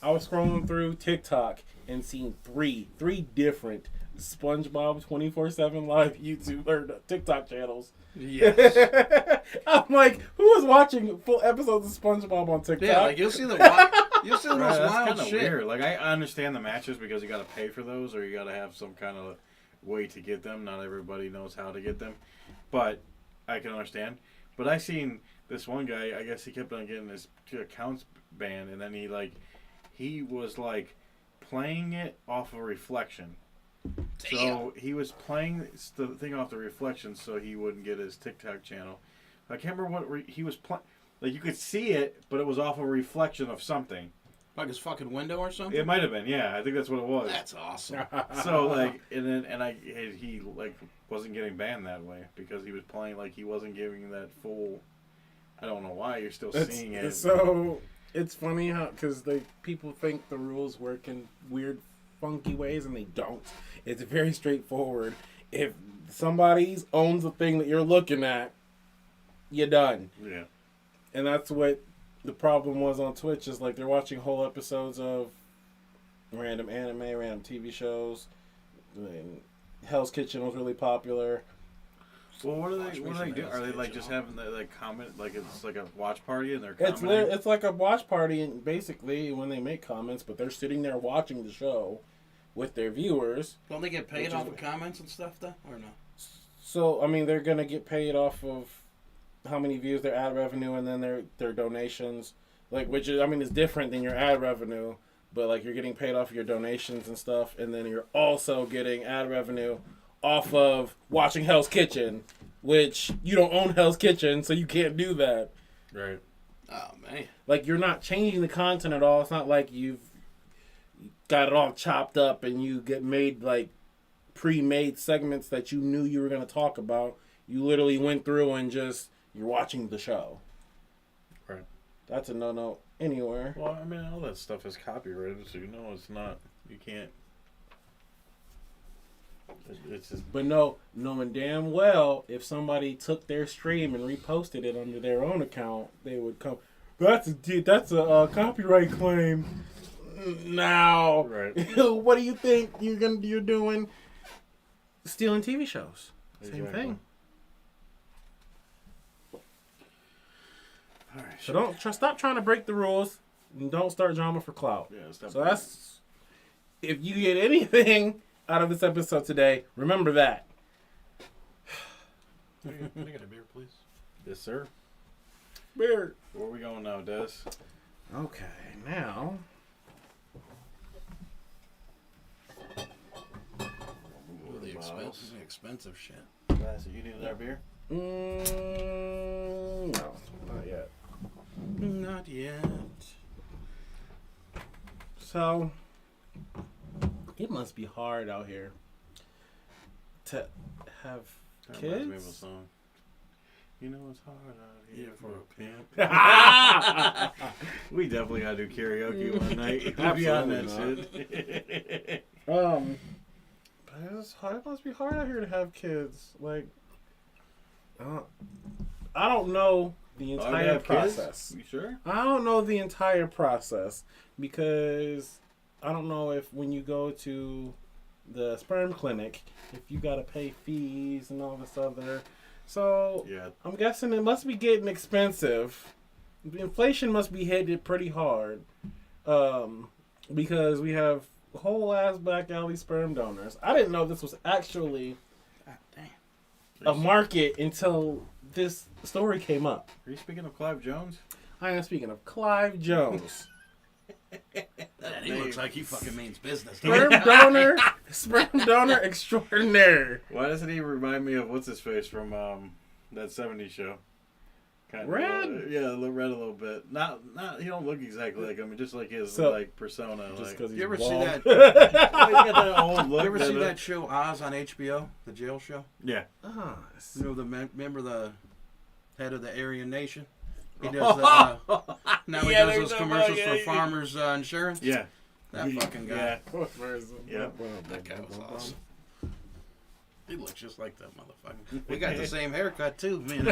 I was scrolling through TikTok and seen three different SpongeBob 24/7 live YouTube or TikTok channels. Yes. I'm like, who is watching full episodes of SpongeBob on TikTok? Yeah, like you'll see the most wild that's shit. Weird. Like I understand the matches because you got to pay for those or you got to have some kind of way to get them. Not everybody knows how to get them, but I can understand. But I seen this one guy. I guess he kept on getting his 2 accounts banned, and then he was playing it off a reflection. Damn. So he was playing the thing off the reflection so he wouldn't get his TikTok channel. I can't remember what he was playing. Like you could see it, but it was off a reflection of something. Like his fucking window or something? It might have been, yeah. I think that's what it was. That's awesome. So he wasn't getting banned that way because he was playing he wasn't giving that full. I don't know why you're still seeing it. So it's funny how because people think the rules work in weird, funky ways, and they don't. It's very straightforward. If somebody owns the thing that you're looking at, you're done. Yeah. And that's what the problem was on Twitch. Is they're watching whole episodes of random anime, random TV shows. And Hell's Kitchen was really popular. Well, what do they do? Are they just having the comment it's like a watch party and they're commenting? It's like a watch party, and basically when they make comments, but they're sitting there watching the show with their viewers. Don't they get paid off of comments and stuff though, or no? So I mean, they're gonna get paid off of how many views, their ad revenue, and then their donations. Which is, I mean, is different than your ad revenue, but you're getting paid off of your donations and stuff, and then you're also getting ad revenue off of watching Hell's Kitchen, which you don't own Hell's Kitchen, so you can't do that. Right. Oh man. You're not changing the content at all. It's not like you've got it all chopped up and you get made pre-made segments that you knew you were going to talk about. You literally went through and you're watching the show. Right. That's a no-no anywhere. Well, I mean, all that stuff is copyrighted, so it's not. You can't. It's just. But knowing damn well, if somebody took their stream and reposted it under their own account, they would come. That's a copyright claim. Now, Right. What do you think you're doing? Stealing TV shows. Same Exactly. thing. All right. So stop trying to break the rules, and don't start drama for clout. Yeah. Stop. So that's if you get anything out of this episode today, remember that. Can I get a beer, please? Yes, sir. Beer. Where are we going now, Des? Okay, now. Ooh, the expensive shit. Classic. You need our beer? No, not yet. Not yet. So, it must be hard out here to have That reminds me of a kids. song. You know it's hard out here for a pimp. We definitely gotta do karaoke one night. We'll be on that Absolutely shit. But it must be hard out here to have kids. I don't know the entire process. You sure? I don't know the entire process because I don't know if when you go to the sperm clinic, if you gotta pay fees and all this other. So Yeah. I'm guessing it must be getting expensive. The inflation must be hitting it pretty hard. because we have whole ass back alley sperm donors. I didn't know this was actually God damn. a market until this story came up. Are you speaking of Clive Jones? I am speaking of Clive Jones. He looks like he fucking means business. Sperm donor extraordinaire. Why doesn't he remind me of what's his face from that '70s show? Red? Yeah, red a little bit. Not. He don't look exactly like him. Just like his persona. Just Like, because he's You ever see bald. that? he's got that old look. You ever see that- that show Oz on HBO, the jail show? Yeah. Ah, You know remember the head of the Aryan Nation? He does now he Yeah, does there's those no- commercials yeah, for yeah. Farmers Insurance. Yeah. That fucking guy. Yeah. That guy was awesome. He looks just like that motherfucker. We got the same haircut too, man.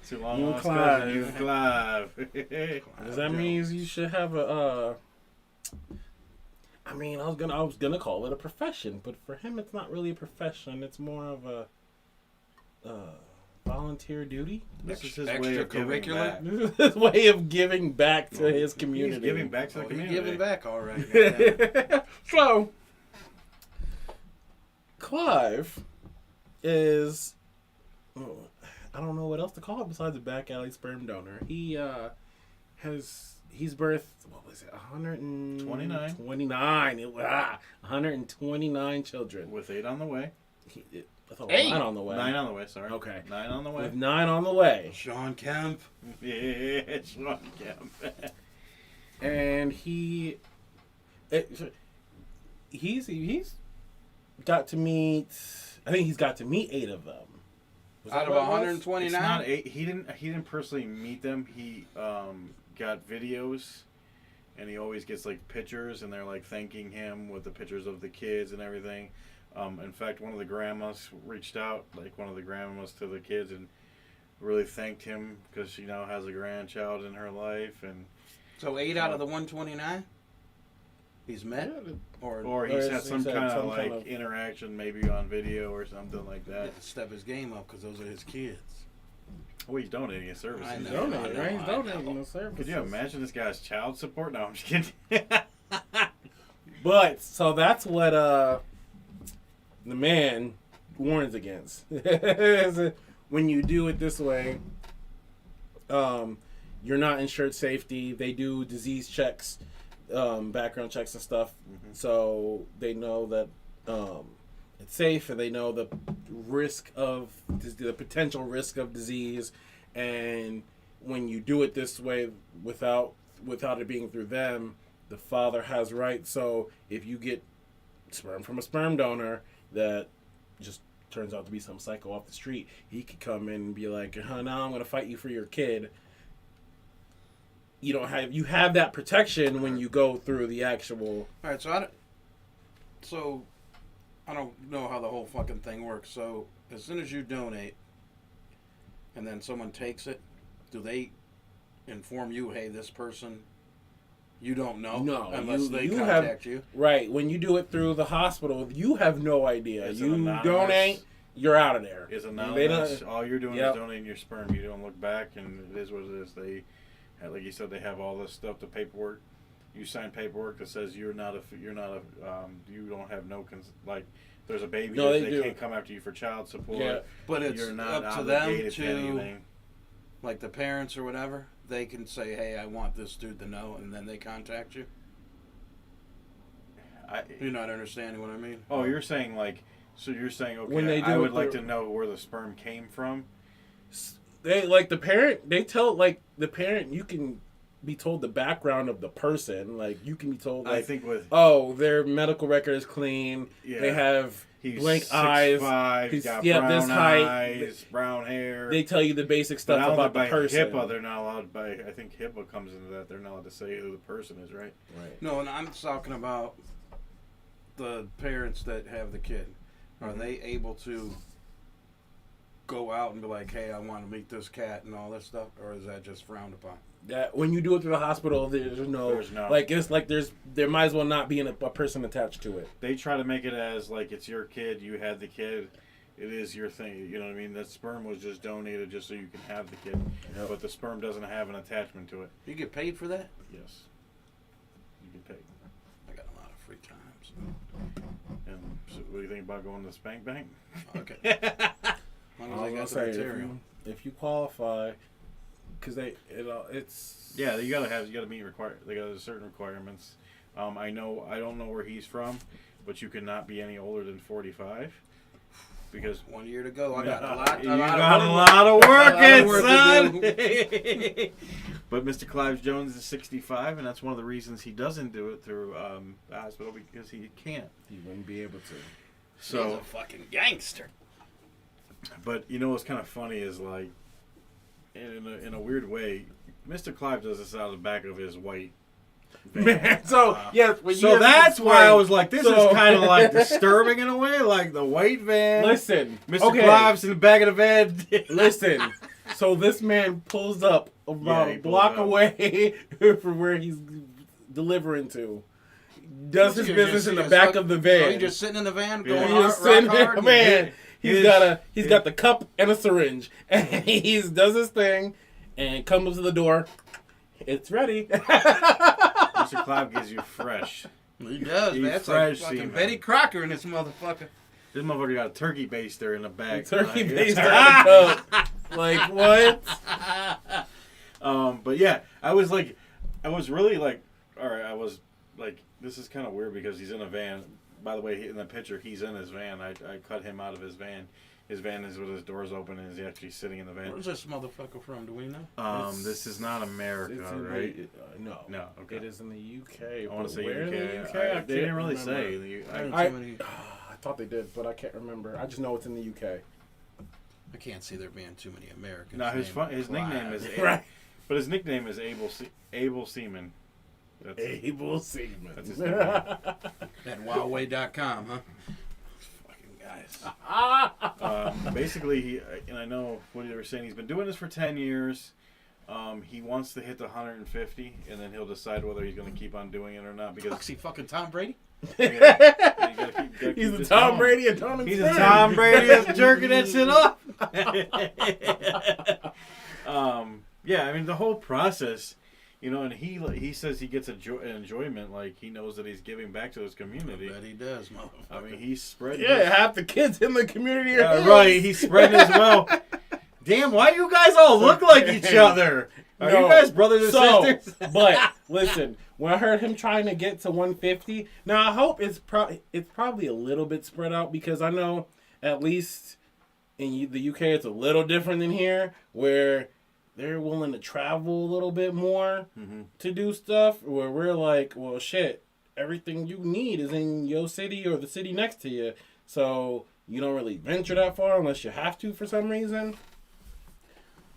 Too long You lost Clive. cousin, you Clive. Does that mean you should have a? I mean, I was gonna call it a profession, but for him, it's not really a profession. It's more of a volunteer duty. This is his way of giving back. This is his way of giving back to his community. He's giving back to the Oh, he's community. giving back all right. goddamn. So, Clive is, I don't know what else to call it besides a back alley sperm donor. He's birthed, what was it, 29. 129 children. With 8 on the way. That's a 8? 9 on the way. 9 on the way, sorry. Okay. 9 on the way. With 9 on the way. Sean Kemp. Yeah, Sean Kemp. And he's got to meet, I think he's got to meet 8 of them. Was Out that of what it was? 129? It's not 8. He didn't personally meet them. He got videos, and he always gets like pictures, and they're like thanking him with the pictures of the kids and everything. In fact, one of the grandmas reached out, like one of the grandmas to the kids, and really thanked him because she now has a grandchild in her life, and So 8 out of the 129? He's met? or he's had some kind of like interaction, maybe on video or something like He that. had to step his game up because those are his kids. Well, he's donating his services. I know. Donating, right? He's donating the services. Could you imagine this guy's child support? No, I'm just kidding. But so that's what the man warns against. When you do it this way, you're not insured safety. They do disease checks, background checks and stuff, so they know that it's safe, and they know the potential risk of disease. And when you do it this way, without it being through them, the father has rights. So if you get sperm from a sperm donor that just turns out to be some psycho off the street, he could come in and be like, now I'm going to fight you for your kid. You have that protection when you go through the actual. All right, so I don't know how the whole fucking thing works. So as soon as you donate, and then someone takes it, do they inform you, hey, this person, you don't know? No, unless they you contact you. Right, when you do it through the hospital, you have no idea. It's You anonymous. donate, you're out of there. It's They anonymous. don't- All you're doing Yep. is donating your sperm. You don't look back, and it is what it is. They, like you said, they have all this stuff, the paperwork. You sign paperwork that says you don't have no like. There's a baby. No, they they do. can't come after you for child support. Yeah. But it's You're not up to them obligated to, anything. like the parents or whatever, they can say, hey, I want this dude to know, and then they contact you. You're not understanding what I mean? Oh, you're saying like. So you're saying, okay, When they do I it would like through- to know where the sperm came from. They like the parent. They tell like the parent. You can be told the background of the person. Like you can be told like, I think with oh, their medical record is clean. Yeah. They have he's blank 6'5", eyes. he's got yeah, brown this height. eyes, brown hair. They tell you the basic But stuff I don't about know the by person. HIPAA, they're not allowed by. I think HIPAA comes into that. They're not allowed to say who the person is, right? Right. No, and I'm talking about the parents that have the kid. Are they able to go out and be like, hey, I want to meet this cat and all this stuff? Or is that just frowned upon? That when you do it through the hospital, there's no like it's like there might as well not be a person attached to it. They try to make it as like it's your kid. You had the kid. It is your thing. You know what I mean? That sperm was just donated just so you can have the kid. Yep. But the sperm doesn't have an attachment to it. You get paid for that? Yes. You get paid. And so what do you think about going to Spank Bank? Okay. As long as I I was got gonna the say material. if you qualify, because it's Yeah, you gotta meet they got certain requirements. I don't know where he's from, but you cannot be any older than 45. Because 1 year to go. I got a lot of work, work son. to But Mr. Clive Jones is 65, and that's one of the reasons he doesn't do it through the hospital, because he can't. you wouldn't be able to. He's So, a fucking gangster. but you know what's kind of funny is like, in a weird way, Mr. Clive does this out of the back of his white. Man, so yes, when So you that's why I was like, this So- is kind of like disturbing in a way, like the white van. listen, Mr. okay, Clive's in the back of the van. listen. So this man pulls up about Yeah, a he block pulls up. away from where he's delivering to. Does his You're business just- in the you're back so- of the So van. he just sitting in the van Yeah. going He hard, just sitting rock there, hard. man. He's His- got the cup and a syringe, and he does his thing, and comes to the door. It's ready. Mr. Clive gives you fresh. He does, He's man. That's like fresh fucking semen. Betty Crocker in this motherfucker. This motherfucker got a turkey baster in the back. Turkey Like, based on the cup. Like what? But yeah, I was really like, all right, I was like, this is kind of weird because he's in a van. By the way, in the picture, he's in his van. I cut him out of his van. His van is with his doors open and he's actually sitting in the van. Where's this motherfucker from? Do we know? This is not America, It's in right? no. No, okay. It is in the UK. I want to say where UK. in the UK? They can't didn't really remember. say. I thought they did, but I can't remember. I just know it's in the UK. I can't see there being too many Americans. No, his named nickname Clive. is Right. but his nickname is Able Seaman. That's Able Seaman. That's his name. At Huawei.com, huh? Fucking guys. Basically, and I know what they were saying, he's been doing this for 10 years. He wants to hit the 150, and then he'll decide whether he's going to keep on doing it or not. Because Fuck's he fucking Tom Brady? you gotta keep He's a this Tom going. Brady and Tony. He's a Tom Brady that's jerking that shit up. Yeah, I mean the whole process, and he says he gets an enjoyment, like he knows that he's giving back to his community. I bet he does, motherfucker. I mean, he's spreading. Yeah, half the kids in the community are his. Right. He's spreading as well. Damn, why do you guys all look like each other? Are you guys brothers and sisters? But listen, when I heard him trying to get to 150, now I hope it's probably a little bit spread out, because I know at least in the UK it's a little different than here, where they're willing to travel a little bit more to do stuff, where we're like, well, shit, everything you need is in your city or the city next to you, so you don't really venture that far unless you have to for some reason.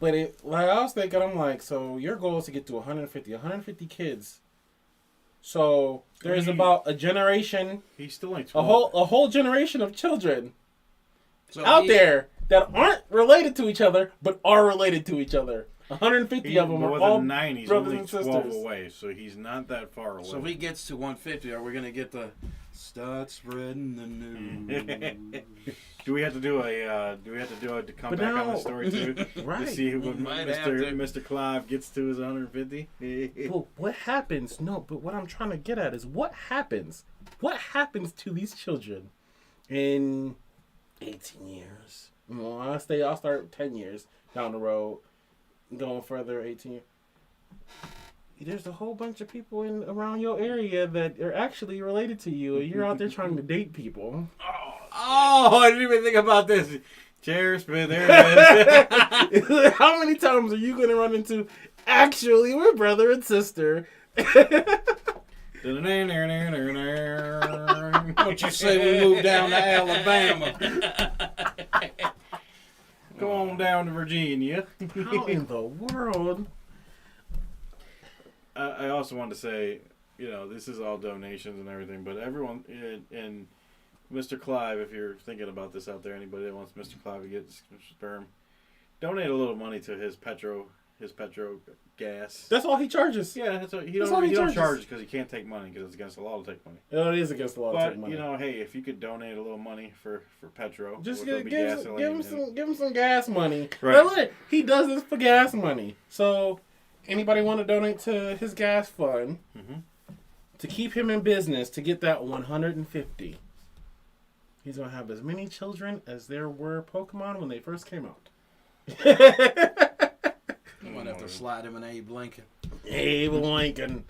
But like I was thinking, I'm like, so your goal is to get to 150 kids. So there's about a generation, He's still like a whole generation of children So out he- there that aren't related to each other, but are related to each other. 150 of them are with all a 9, he's brothers only and 12 sisters. away, so he's not that far away. So if he gets to 150, are we gonna get the start spreading the news? Do we have to do to come But back on now- the story too? Right. To see who We might have to. Mr. Clive gets to his 150? But what happens? No, but what I'm trying to get at is what happens? What happens to these children in 18 years? Well, I'll start 10 years down the road, going further, 18 years. There's a whole bunch of people around your area that are actually related to you, and you're out there trying to date people. Oh, I didn't even think about this. Cheers, man. There it is. How many times are you going to run into, actually, we're brother and sister? What you say we move down to Alabama? Come on down to Virginia. How in the world? I also wanted to say, this is all donations and everything, but everyone and Mr. Clive, if you're thinking about this out there, anybody that wants Mr. Clive to get sperm, donate a little money to his petro gas. That's all he charges. Yeah, that's what, he That's all he don't charges. charge because he can't take money because it's against the law to take money. It is against the law to But take money. hey, if you could donate a little money for petro, Just which will give be gasoline him some gas money. Right. Now look, he does this for gas money. So anybody want to donate to his gas fund? Mhm. to keep him in business to get that 150. He's gonna have as many children as there were Pokemon when they first came out. You might have to slide him an Abe Lincoln. Abe Lincoln.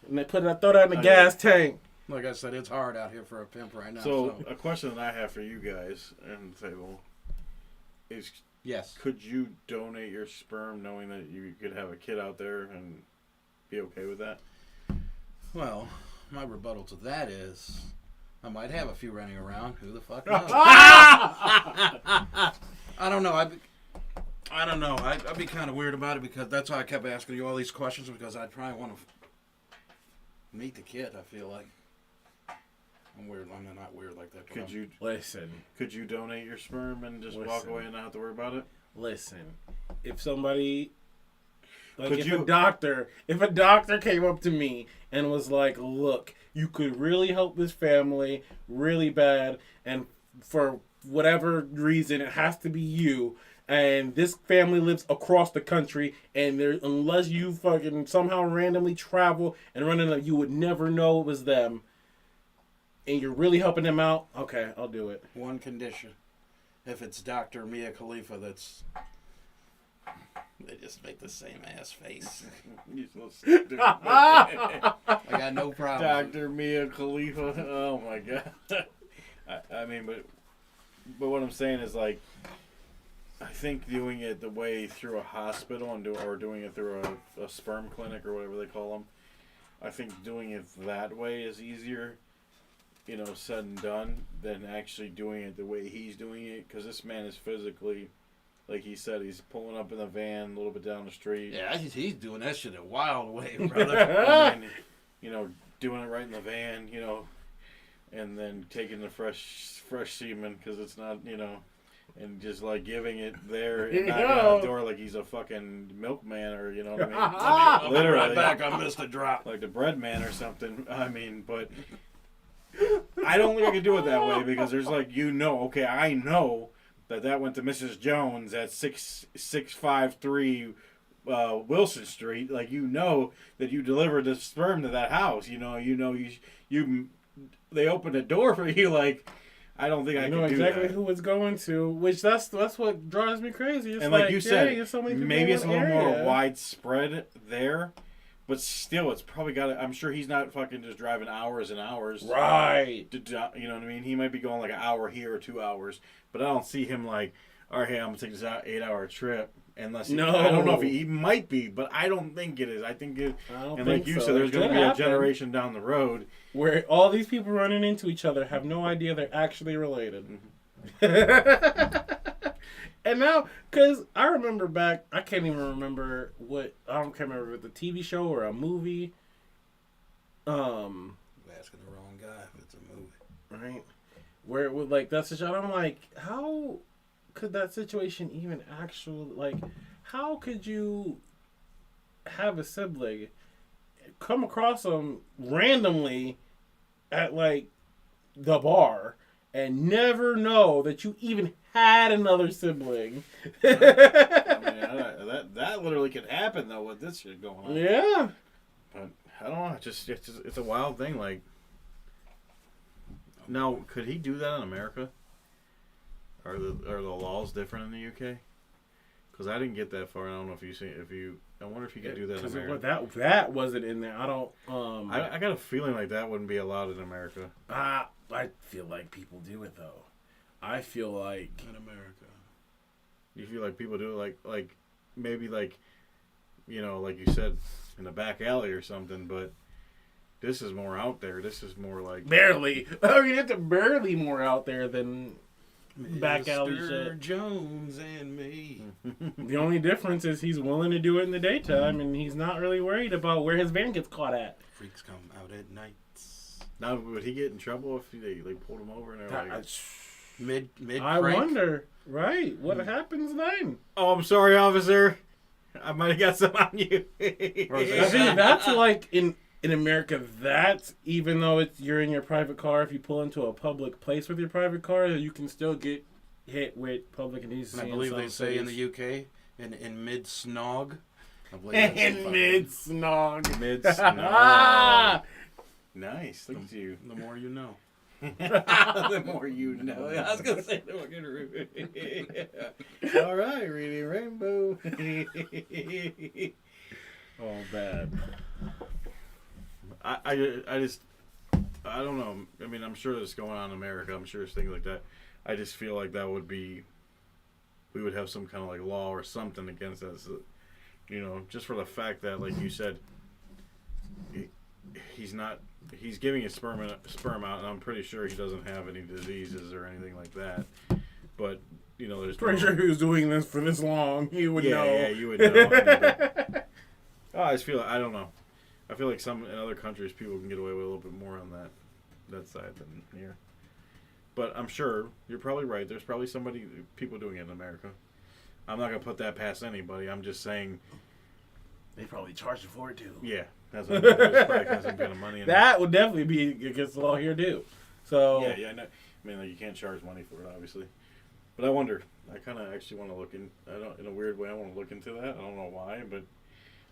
And they throw that in the gas tank. Like I said, it's hard out here for a pimp right now. So a question that I have for you guys and the table is: yes, could you donate your sperm knowing that you could have a kid out there and be okay with that? Well, my rebuttal to that is, I might have a few running around. Who the fuck knows? I don't know. I don't know. I'd be kind of weird about it because that's why I kept asking you all these questions because I'd probably want to meet the kid. I feel like I'm weird. I'm not weird like that. Could you listen? Could you donate your sperm and just walk away and not have to worry about it? Listen, if somebody, like, Could if you- a doctor came up to me and was like, "Look, you could really help this family really bad, and for whatever reason, it has to be you." And this family lives across the country, and unless you fucking somehow randomly travel and run into them, you would never know it was them. And you're really helping them out. Okay, I'll do it. One condition: if it's Dr. Mia Khalifa, they just make the same ass face. You're so stupid. I got no problem. Dr. Mia Khalifa. Oh my god. I mean, but what I'm saying is, like, I think doing it the way through a hospital or doing it through a sperm clinic or whatever they call them, I think doing it that way is easier, said and done, than actually doing it the way he's doing it. Because this man is physically, like he said, he's pulling up in the van a little bit down the street. Yeah, he's doing that shit a wild way, brother. I mean, doing it right in the van, and then taking the fresh semen because it's not, and just like giving it there and knocking on the door like he's a fucking milkman or what I mean. Literally, Right back, I missed a drop. like the bread man or something. I mean, but I don't think I could do it that way because there's like okay, I know that went to Mrs. Jones at 6653 Wilson Street. Like that you delivered the sperm to that house. They opened the door for you. Like, I don't think I know can do exactly that. who it's going to, which that's what drives me crazy. It's And like you said, there's so many people maybe in it's a one little more area. widespread there, but still, it's probably got. I'm sure he's not fucking just driving hours and hours. Right. You know what I mean? He might be going like an hour here or 2 hours, but I don't see him like, all right, hey, I'm gonna take this 8-hour trip. Unless No. I don't know if he might be, but I don't think it is. I think it. I don't And think like you so. said, there's It going to could be a happen. generation down the road. Where all these people running into each other have no idea they're actually related. And now, because I remember back, I can't even remember can't remember if it's a TV show or a movie. You're asking the wrong guy if it's a movie. Right? Where it would, like, that's the shot. I'm like, how could that situation even actually, like, how could you have a sibling come across them randomly at, like, the bar and never know that you even had another sibling? I mean, that literally could happen though with this shit going on. Yeah. But I don't know. It's a wild thing. Like, now, could he do that in America? Are the laws different in the UK? Because I didn't get that far. I don't know if I wonder if you could do that in America. That wasn't in there. I don't. I got a feeling like that wouldn't be allowed in America. I feel like people do it though. I feel like In America. You feel like people do it like maybe like like you said in the back alley or something, but this is more out there. This is more like barely. I mean, it's barely more out there than back alley Mr. shit. Jones and me. The only difference is he's willing to do it in the daytime, and he's not really worried about where his van gets caught at. Freaks come out at night. Now, would he get in trouble if they pulled him over and they're like, Mid I crank. wonder, right? What happens then? "Oh, I'm sorry, officer. I might have got some on you." I think that's like in America. That's even though you're in your private car. If you pull into a public place with your private car, you can still get hit with public indecency. And I believe they say in the UK, in mid snog. In mid snog. Mid snog. Nice. Look at you. The more you know. The more you know. I was gonna say the more you know. All right, Reading Rainbow. Oh, bad. I just I don't know. I mean, I'm sure there's going on in America. I'm sure there's things like that. I just feel like that would be, we would have some kind of like law or something against us. You know, just for the fact that, like you said, he's giving his sperm out, and I'm pretty sure he doesn't have any diseases or anything like that. But, you know, there's Pretty sure he was doing this for this long. He would know. Yeah, you would know. I mean, I just feel like, I don't know. I feel like in other countries, people can get away with a little bit more on that side than here. But I'm sure you're probably right. There's probably people doing it in America. I'm not gonna put that past anybody. I'm just saying They probably charge you for it too. Yeah, that's what there's probably some kind of money in that would definitely be against the law here too. So yeah. No, I mean, like, you can't charge money for it, obviously. But I wonder. I kind of actually want to look in. In a weird way, I want to look into that. I don't know why, but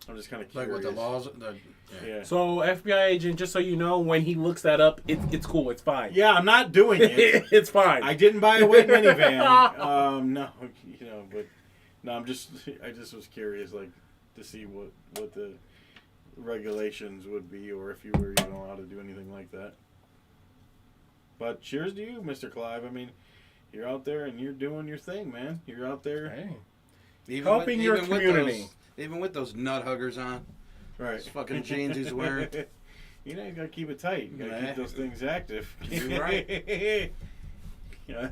I'm just kind of curious. Like with the laws. Yeah. So FBI agent, just so you know, when he looks that up, it's cool. It's fine. Yeah, I'm not doing it. It's fine. I didn't buy a white minivan. No, but no, I just was curious, like, to see what the regulations would be, or if you were even allowed to do anything like that. But cheers to you, Mr. Clive. I mean, you're out there and you're doing your thing, man. You're out there. Hey. Helping your community. Even with those nut huggers on. Right. Those fucking jeans he's wearing. You know, you gotta keep it tight. You gotta keep those things active. You're right. Yeah.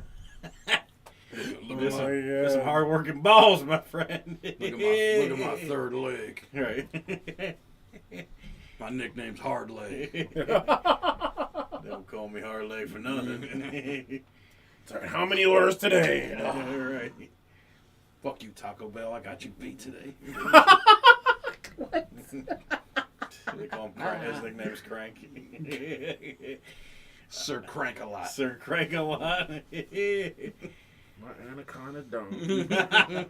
Look There's some hard-working balls, my friend. Look at my third leg. Right. My nickname's Hard Leg. Don't call me hard leg for nothing. Sorry, how many orders today? Right. Fuck you, Taco Bell. I got you beat today. They call him Crank. His nickname's Crank. Sir Crank a lot. Sir Crank a lot. My anaconda don't.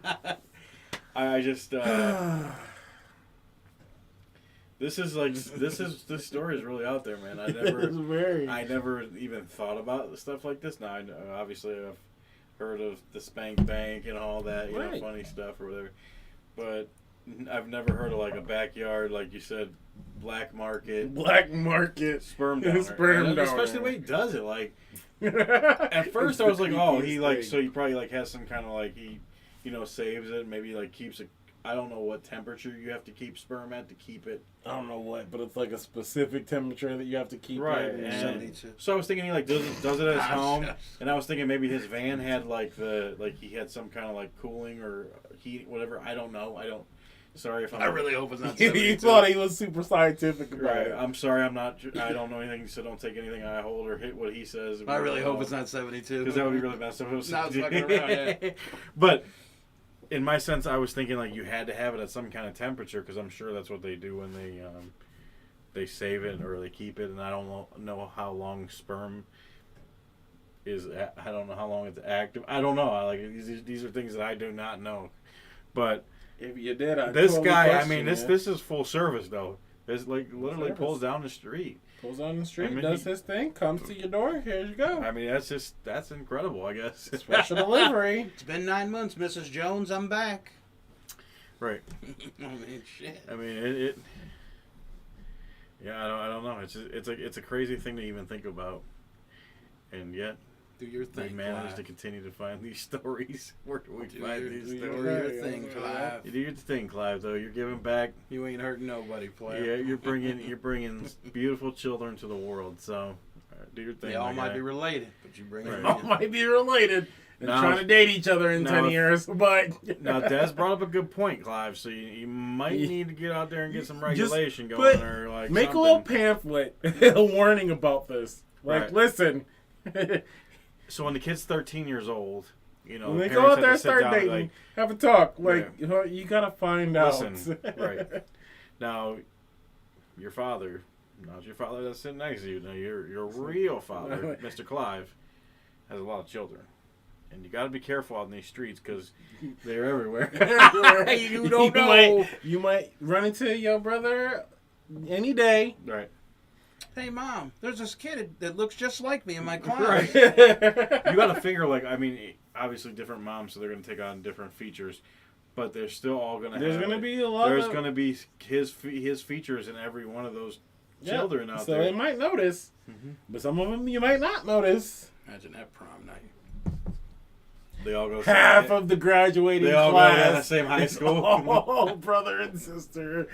I just this story is really out there, man. I never even thought about stuff like this. Now, obviously I've heard of the Spank Bank and all that, you know, funny stuff or whatever. But I've never heard of, like, a backyard, like you said, black market sperm donor. Donor. Especially the way he does it, like. At first, I was like, "Oh, he probably like has some kind of, like, he, saves it, maybe like keeps it. I don't know what temperature you have to keep sperm at to keep it. I don't know what, but it's like a specific temperature that you have to keep Right. it. And so I was thinking he like does it at his home, and I was thinking maybe his van had he had some kind of like cooling or heat, whatever. I don't know. Sorry if I'm. I really hope it's not. You thought he was super scientific about Right. it. I'm sorry. I'm not. I don't know anything, so don't take anything I hold or hit what he says. I really hope it's not 72. Because that would be really messed up. No, it's fucking around, yeah. But in my sense, I was thinking like you had to have it at some kind of temperature, because I'm sure that's what they do when they save it or they keep it. And I don't know how long sperm is. I don't know how long it's active. I don't know. These are things that I do not know. But If you did, this guy, I mean, this is full service though. This literally pulls down the street. Pulls on the street, I mean, does his thing, comes to your door. Here you go. I mean, that's incredible. I guess Special delivery. It's been 9 months, Mrs. Jones. I'm back. Right. I mean, shit. I mean, it yeah, I don't know. It's a crazy thing to even think about, and yet Do your we thing, manage to Clive. continue to find these stories. Where do we Do find your- these do stories? your thing, Clive. You do your thing, Clive. Though you're giving back. You ain't hurting nobody, player. Yeah, you're bringing beautiful children to the world. So do your thing. They all my might guy. be related, but you bring Right. them All in. might be related and Now- trying to date each other in now 10 if- years, but Now, Des brought up a good point, Clive. So you might Yeah. need to get out there and get some Just regulation put- going, or like make something. a little pamphlet, a warning about this. Like, Right. listen, So when the kid's 13 years old, when the they go parents out there have and to sit start down, dating, like, have a talk. Like, you gotta find out. Listen, right. Now, your father, not your father that's sitting next to you. Now, your real father, Mr. Clive, has a lot of children. And you got to be careful out in these streets because they're everywhere. You don't know. You might run into your brother any day. Right. Hey, Mom, there's this kid that looks just like me in my class. Right. You got to figure, like, I mean, obviously different moms, so they're going to take on different features, but they're still all going to There's have... going to be a lot There's going to be his features in every one of those children out there. So they might notice, but some of them you might not notice. Imagine that prom night. They all go... Half of the graduating They all class. go to the same high school. Oh, brother and sister.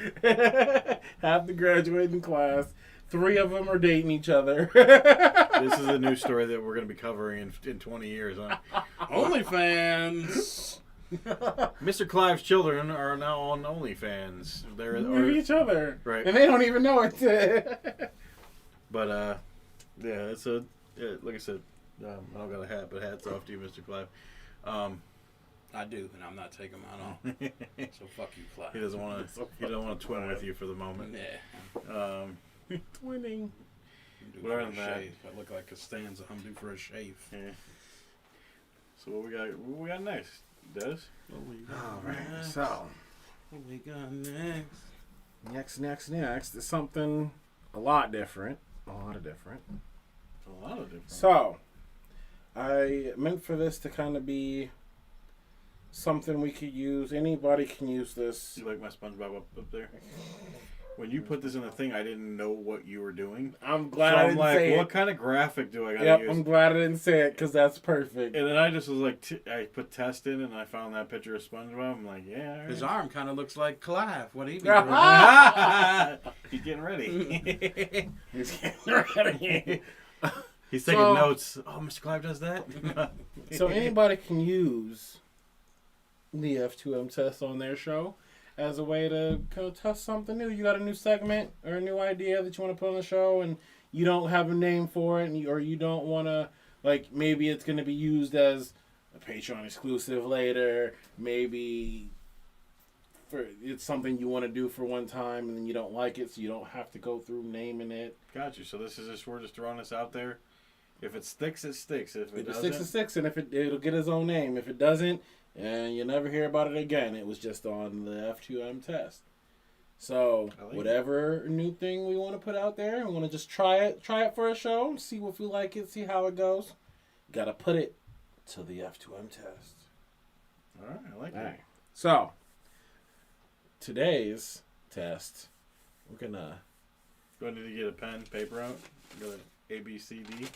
Half the graduating class. 3 of them are dating each other. This is a new story that we're going to be covering in 20 years. Huh? OnlyFans. Mr. Clive's children are now on OnlyFans. They're each other. Right. And they don't even know it. But, yeah, it's a... Yeah, like I said, I don't got a hat, but hats off to you, Mr. Clive. I do, and I'm not taking mine off. So fuck you, Clive. He doesn't want to twin with you for the moment. Yeah. Twinning. Whatever than that. I look like Costanza. I'm due for a shave. Yeah. So what we got next, Des? All right. So What we got next? next is something a lot different. A lot of different. So, So I meant for this to kind of be something we could use. Anybody can use this. you like my SpongeBob up there? When you put this in the thing, I didn't know what you were doing. I'm glad So I I'm didn't like, say what it. kind of graphic do I gotta Yep, use? I'm glad I didn't say it because that's perfect. And then I just was like, I put test in and I found that picture of SpongeBob. I'm like, yeah. All right. His arm kind of looks like Clive. What he be Ah! doing? He's getting ready. He's getting ready. He's taking So- notes. Oh, Mr. Clive does that? So anybody can use the F2M test on their show as a way to kind of test something new. You got a new segment or a new idea that you want to put on the show, and you don't have a name for it, or you don't want to, like, maybe it's going to be used as a Patreon exclusive later. Maybe it's something you want to do for one time, and then you don't like it, so you don't have to go through naming it. Got you. So this is just, we're just throwing this out there. If it sticks, it sticks. If it If it doesn't, sticks, it sticks, and if it'll get its own name. If it doesn't, and you'll never hear about it again. It was just on the F2M test. So I like whatever new thing we want to put out there, and want to just try it for a show, see if we like it, see how it goes. Got to put it to the F2M test. all right, I like All that. right. So today's test, we're gonna. Do I need to get a pen, paper out? Go to A, B, C, D.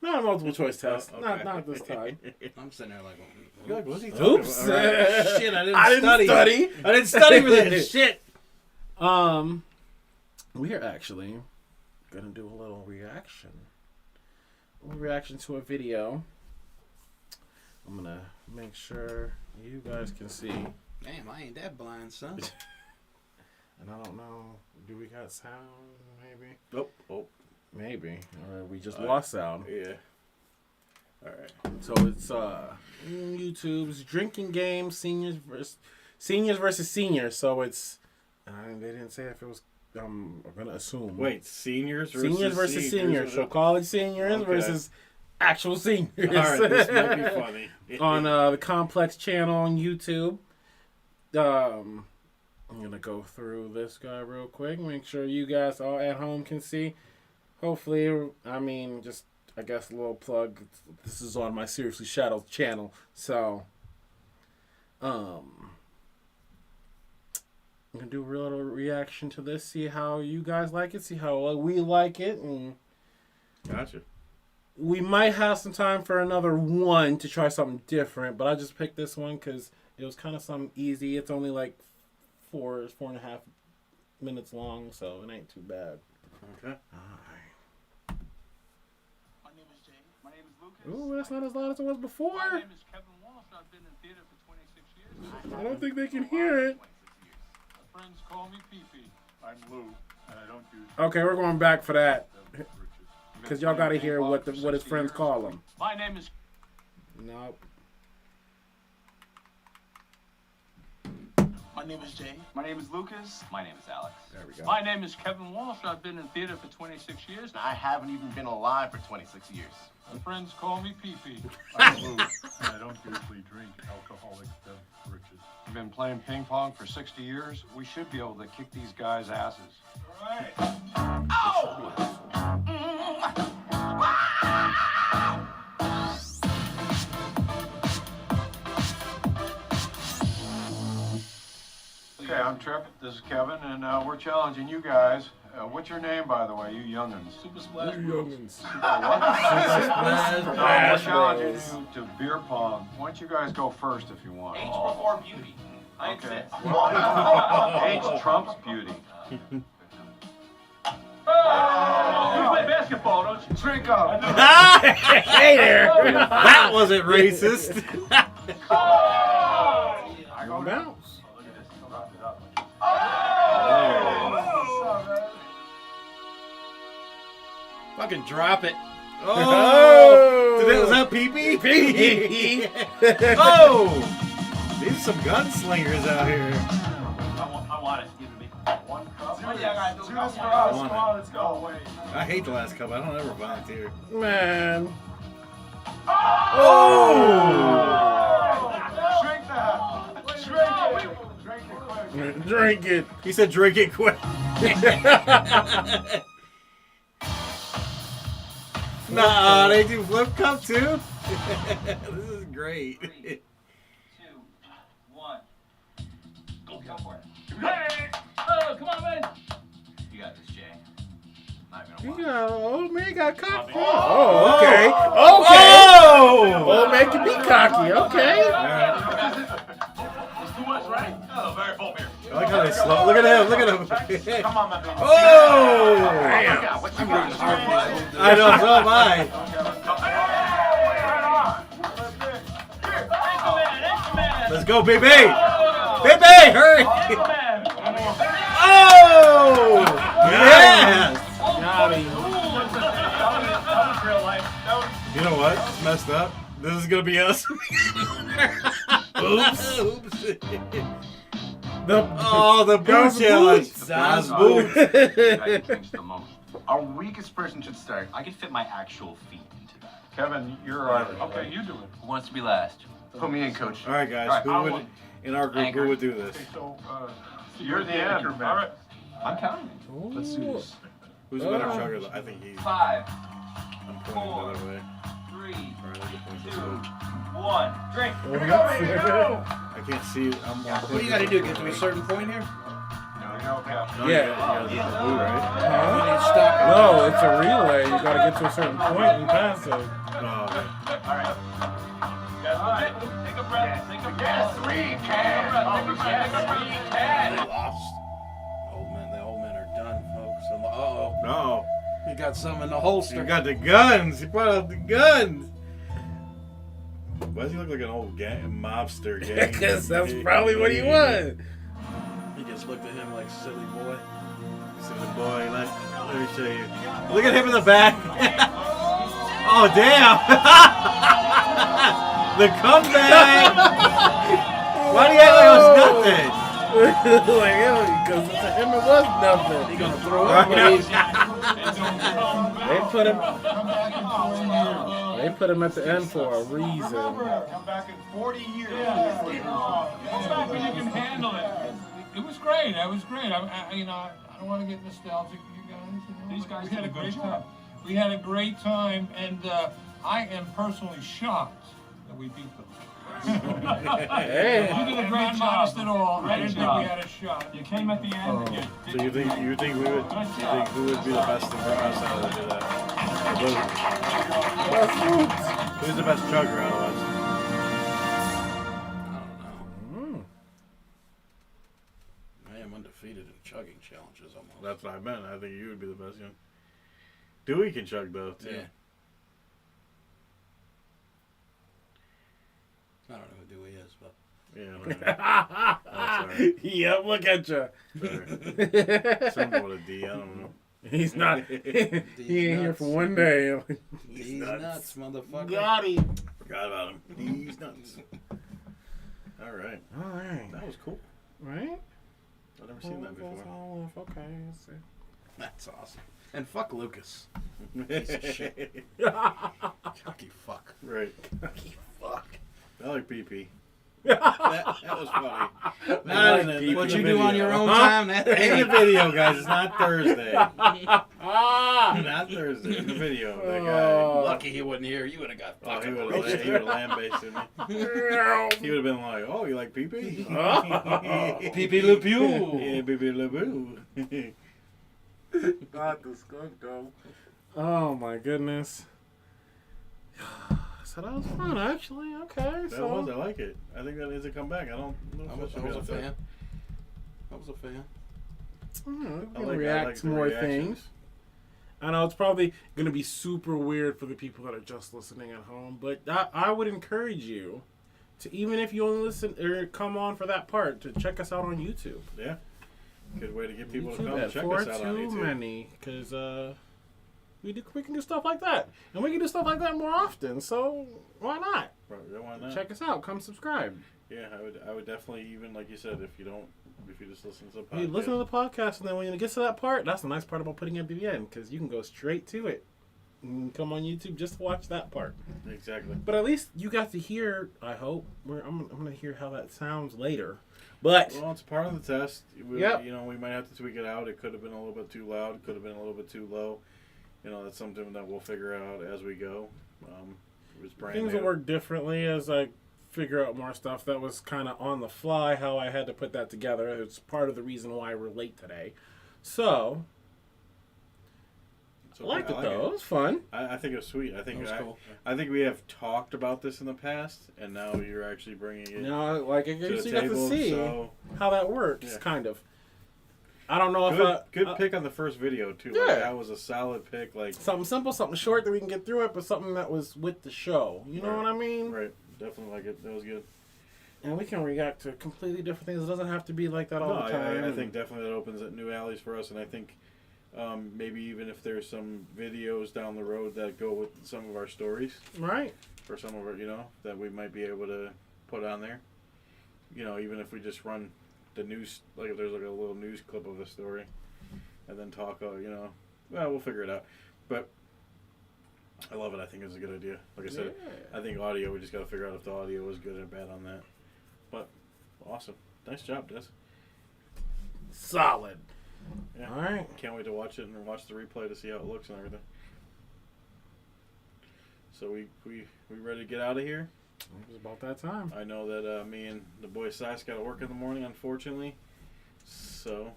Not a multiple choice test. Oh, okay. Not this time. I'm sitting there like, You're like, what's he talking Oops. about? All right. shit, I I didn't study. I didn't study for this shit. We are actually gonna do a little reaction. A reaction to a video. I'm gonna make sure you guys can see. Damn, I ain't that blind, son. And I don't know, do we got sound? Maybe. Oh, Maybe. Or we just Uh, lost sound. yeah. All right. So it's YouTube's drinking game seniors versus seniors. So it's they didn't say if it was. I'm gonna assume. Wait, seniors Seniors. So college seniors Okay. versus actual seniors. All right, this might be funny. On the Complex channel on YouTube. I'm gonna go through this guy real quick. Make sure you guys all at home can see. Hopefully, I guess a little plug. This is on my Seriously Shadow channel, so I'm gonna do a little reaction to this. See how you guys like it. See how we like it, and Gotcha. we might have some time for another one to try something different. But I just picked this one because it was kind of something easy. It's only like 4.5 minutes long, so it ain't too bad. Okay. My name is Jay. My name is Lucas. Ooh, that's not as loud as it was before. My name is Kevin Walsh. I've been in theater for 26 years. I don't think they can hear it. My friends call me Pee-Pee. I'm Lou, and I don't use Okay, we're going back for that riches. because y'all got to hear what his friends call him. My name is Nope. My name is Jay. My name is Lucas. My name is Alex. There we go. My name is Kevin Walsh. I've been in theater for 26 years. I haven't even been alive for 26 years. My friends call me Pee-Pee. I'm Lou, and I don't usually drink alcoholic beverages. I've been playing ping pong for 60 years. We should be able to kick these guys' asses. All right. Okay, I'm Trip. This is Kevin, and we're challenging you guys. What's your name, by the way, you young'uns? Super Splash Bros. We're challenging you to beer pong. Why don't you guys go first if you want? Age before beauty. I Okay. insist. Age trumps beauty. You play basketball, don't you? Drink up. Hey there. That wasn't racist. I go bounce. Fucking drop it. Oh! Was that Pee-Pee? Pee-Pee! Oh! These are some gunslingers out here. I want it. Give me one cup. Come on, let's go. I hate the last cup. I don't ever volunteer. Man. Oh! Drink that. Drink it. Drink it quick. Drink it. He said drink it quick. Nah, they do flip cup too? This is great. 3, 2, 1. Go for it. Hey! Oh, come on, man. You got this, Jay. Not You gonna lie. got, old man got cocky. Oh, okay. Okay. Oh! Old man can be cocky. Okay. It's too much, right? Oh, very full beer. I like how they slow. Look at him. Look at him. Come on, my baby. Oh! Damn. What you got? I know, so am I. Let's go, baby. Baby, hurry. Oh! Yes! Got him. You know what? It's messed up. This is gonna be us. Oops. Oops. The boot Those challenge. boots. Das Boot. That thinks the most. Our weakest person should start. I can fit my actual feet into that. Kevin, you're Okay, you do it. Who wants to be last? Put me in, coach. All right, guys. Who would in our group? Anchor. Who would do this? Okay, so, You're the end. All right. I'm counting. Let's do this. Who's a better chugger? Though? I think he's. 5, I'm pointing the other way. 3, All right, I can point 2, this way. 1. Drink. I can't see. I'm What do you got to do? Get to a certain point here? No, Captain. No, Yeah. You gotta do the blue, right? You need to stop. No, it's a relay. You gotta get to a certain point and pass it. Oh, okay. Take a breath. Take a breath. Yes, we can. They lost. The old men are done, folks. Uh-oh. No. He got some in the holster. You got the guns. He brought out the guns. Why does he look like an old mobster gang? Because that's probably what he was. He just looked at him like silly boy. Silly boy, let me show you. Look at him in the back. Oh, damn. The comeback. Why do you act like it was nothing? Like, because to him it was nothing. He gonna throw Right up. now. They put him at the end for a reason. Come back in 40 years. Come back when you can handle it. It was great. It was great. I don't want to get nostalgic for you guys. These guys had a great time. We had a great time, and I am personally shocked that we beat them. Hey. You did a great job. Honest at all. I didn't think we had a shot. You came at the end. So you think we would? Who would be the best for us out to do that? Who's the best chugger out of us? I don't know. I am undefeated in chugging challenges almost. That's what I meant. I think you would be the best. Yeah. Dewey can chug though too. Yeah. I don't know who Dewey is, but Yeah. That's all right. Yep, look at you. Sorry. Something with a D. I don't know. He's not. He ain't here for one day. he's nuts, motherfucker. Got him. Forgot about him. He's nuts. All right. All right. That was cool. Right? I've never seen that before. Okay. Let's see. That's awesome. And fuck Lucas. Piece of shit. Cocky fuck. Right. Fuck. I like PP. That was funny. Not What in the you do video. on your own time? That In the ain't. video, guys. It's not Thursday. Not Thursday. In the video. That guy. Lucky he wasn't here. You would have got Oh, he fucking would roasted. have lambasted me. He would have been like, "Oh, you like PP? Pee-pee Le Pew. Yeah, PP Le Boo." Not the skunk though. Oh my goodness. So that was fun, actually. Okay, That so was. I like it. I think that needs to come back. I don't know if I that was should be a on there. fan. I was a fan. we I can like react to the more reactions. things. I know it's probably gonna be super weird for the people that are just listening at home, but I would encourage you to, even if you only listen or come on for that part, to check us out on YouTube. Yeah. Good way to get people to YouTube come at check For us out on Too YouTube. Many, because we can do stuff like that, and we can do stuff like that more often. So why not? Right, yeah, why not? Check us out. Come subscribe. Yeah, I would definitely, even like you said, if you just listen to the podcast. Hey, listen to the podcast, and then when it gets to that part, that's the nice part about putting it at the end, because you can go straight to it. And come on YouTube just to watch that part. Exactly. But at least you got to hear, I hope. I'm going to hear how that sounds later. But, Well, it's part of the test. Yep. You know, we might have to tweak it out. It could have been a little bit too loud. It could have been a little bit too low. You know, that's something that we'll figure out as we go. It was brand things new. will work differently as I figure out more stuff. That was kind of on the fly how I had to put that together. It's part of the reason why we're late today. So, It's I okay. liked it like though. It was fun. I think it was sweet. I think That was cool. I think we have talked about this in the past, and now you're actually bringing it You know, like I to guess the you got table. to see So how that works, Yeah. kind of. I don't know good, if good pick on the first video too. Yeah. Like, that was a solid pick. Like something simple, something short that we can get through it, but something that was with the show. You know Right. what I mean? right, definitely like it. That was good. And we can react to completely different things. It doesn't have to be like that all No, the time. I think definitely that opens up new alleys for us, and I think maybe even if there's some videos down the road that go with some of our stories Right. or some of our, you know, that we might be able to put on there. You know, even if we just run the news, like if there's like a little news clip of a story, and then talk, you know, well, we'll figure it out. But I love it. I think it's a good idea. Like I said, I think audio, we just got to figure out if the audio is good or bad on that. But awesome. Nice job, Des. Solid. Yeah. All right. Can't wait to watch it and watch the replay to see how it looks and everything. So we ready to get out of here? It was about that time. I know that me and the boy Sice got to work in the morning, unfortunately. So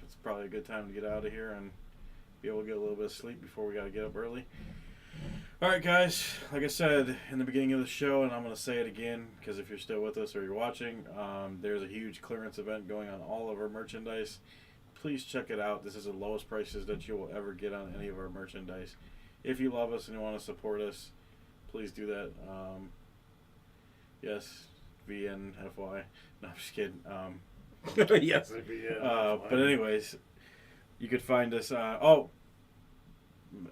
it's probably a good time to get out of here and be able to get a little bit of sleep before we got to get up early. All right, guys. Like I said in the beginning of the show, and I'm going to say it again because if you're still with us or you're watching, there's a huge clearance event going on all of our merchandise. Please check it out. This is the lowest prices that you will ever get on any of our merchandise. If you love us and you want to support us, please do that. Yes, VNFY. No, I'm just kidding. Yes, it'd be, But anyways, you could find us.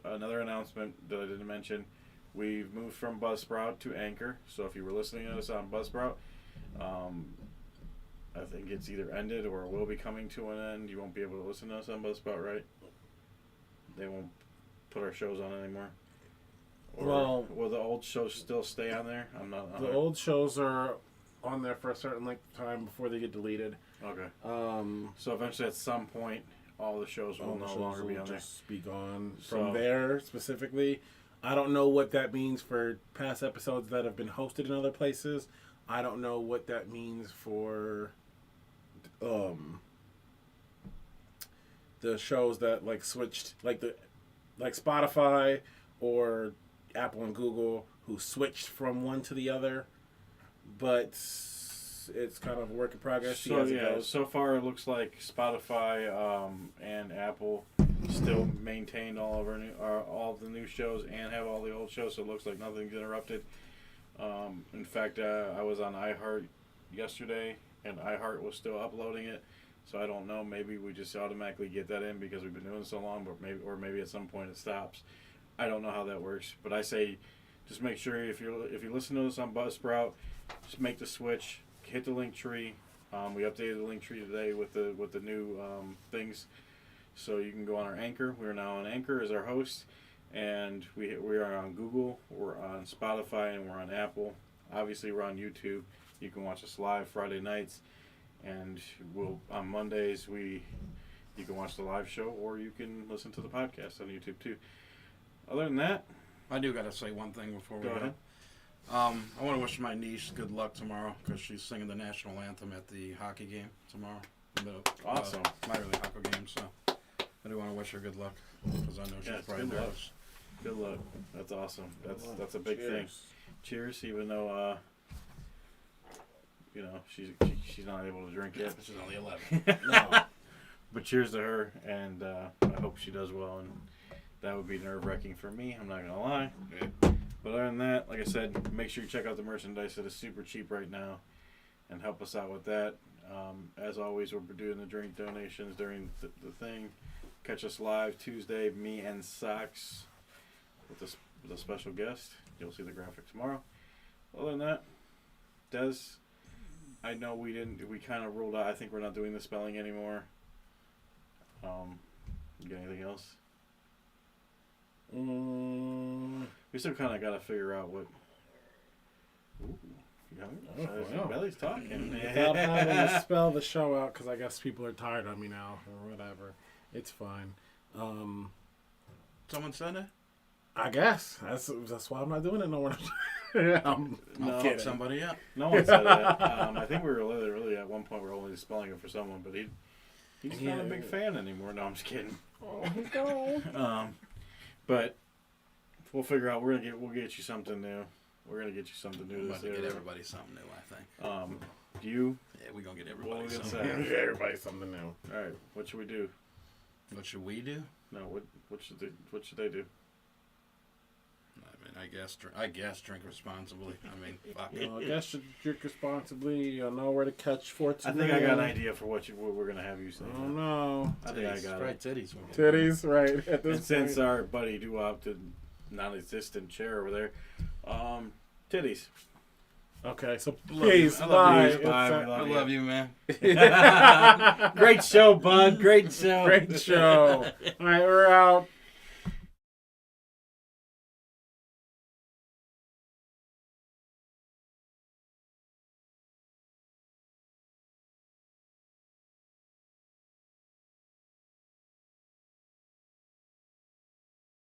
Another announcement that I didn't mention. We've moved from Buzzsprout to Anchor. So if you were listening to us on Buzzsprout, I think it's either ended or will be coming to an end. You won't be able to listen to us on Buzzsprout, right? They won't put our shows on anymore. Or Well, will the old shows still stay on there? I'm not. the old shows are on there for a certain length of time before they get deleted. Okay. Um, So eventually, at some point, all the shows will all the no shows longer be will on there. just be gone So- from there specifically. I don't know what that means for past episodes that have been hosted in other places. I don't know what that means for the shows that like switched like Spotify or Apple and Google who switched from one to the other. But it's kind of a work in progress. See So as it yeah, goes. so far it looks like Spotify and Apple still maintained all of all of the new shows and have all the old shows. So it looks like nothing's interrupted. In fact, I was on iHeart yesterday, and iHeart was still uploading it. So I don't know. Maybe we just automatically get that in because we've been doing it so long, but maybe at some point it stops. I don't know how that works, but I say just make sure if you listen to us on Buzzsprout, just make the switch, hit the link tree, We updated the link tree today with the new things, so you can go on our Anchor. We're now on Anchor as our host, and we are on Google, we're on Spotify, and we're on Apple. Obviously, we're on YouTube. You can watch us live Friday nights, and on Mondays you can watch the live show, or you can listen to the podcast on YouTube too. Other than that, I do gotta say one thing before we go ahead. I want to wish my niece good luck tomorrow because she's singing the national anthem at the hockey game tomorrow. Awesome. Minor league hockey game, so I do want to wish her good luck because I know she's probably good luck. nervous. Good luck. That's awesome. That's a big thing. Cheers, even though she's not able to drink yet. She's only 11. No. But cheers to her, and I hope she does well. And that would be nerve-wracking for me. I'm not gonna lie. Yeah. But other than that, like I said, make sure you check out the merchandise. It is super cheap right now, and help us out with that. As always, we're doing the drink donations during the thing. Catch us live Tuesday, me and Sox with a special guest. You'll see the graphic tomorrow. Other than that, Des, I know we kind of ruled out. I think we're not doing the spelling anymore. You got anything else? We still kind of got to figure out what. Ooh, Belly's talking. Without having to spell the show out, because I guess people are tired of me now or whatever. It's fine. Someone said it? I guess that's why I'm not doing it no more. I'm I'll kidding. fuck somebody up. No one said that. I think we were really at one point we were only spelling it for someone, but he's not a big fan anymore. No, I'm just kidding. Oh no. But we'll figure out. We'll get you something new. We're gonna get you something new. We're This about to get year. everybody something new, I think. You. Yeah, we're going to get What everybody we gonna something say? new. Everybody something new. All right. What should we do? What should we do? No. What should they do? I mean, I guess drink responsibly. I mean, fuck it. I guess you drink responsibly. You know where to catch Forts. I think I got an idea for what we're gonna have you say. Oh no. I think I got Right, it. titties. Titties, right. At this And since point. our buddy Doo-Wop, the non-existent chair over there, titties. Okay, so Love you. peace. I love Bye. you. Bye. It's, We I love love you, man. Great show, bud. Great show. Great show. All right, we're out.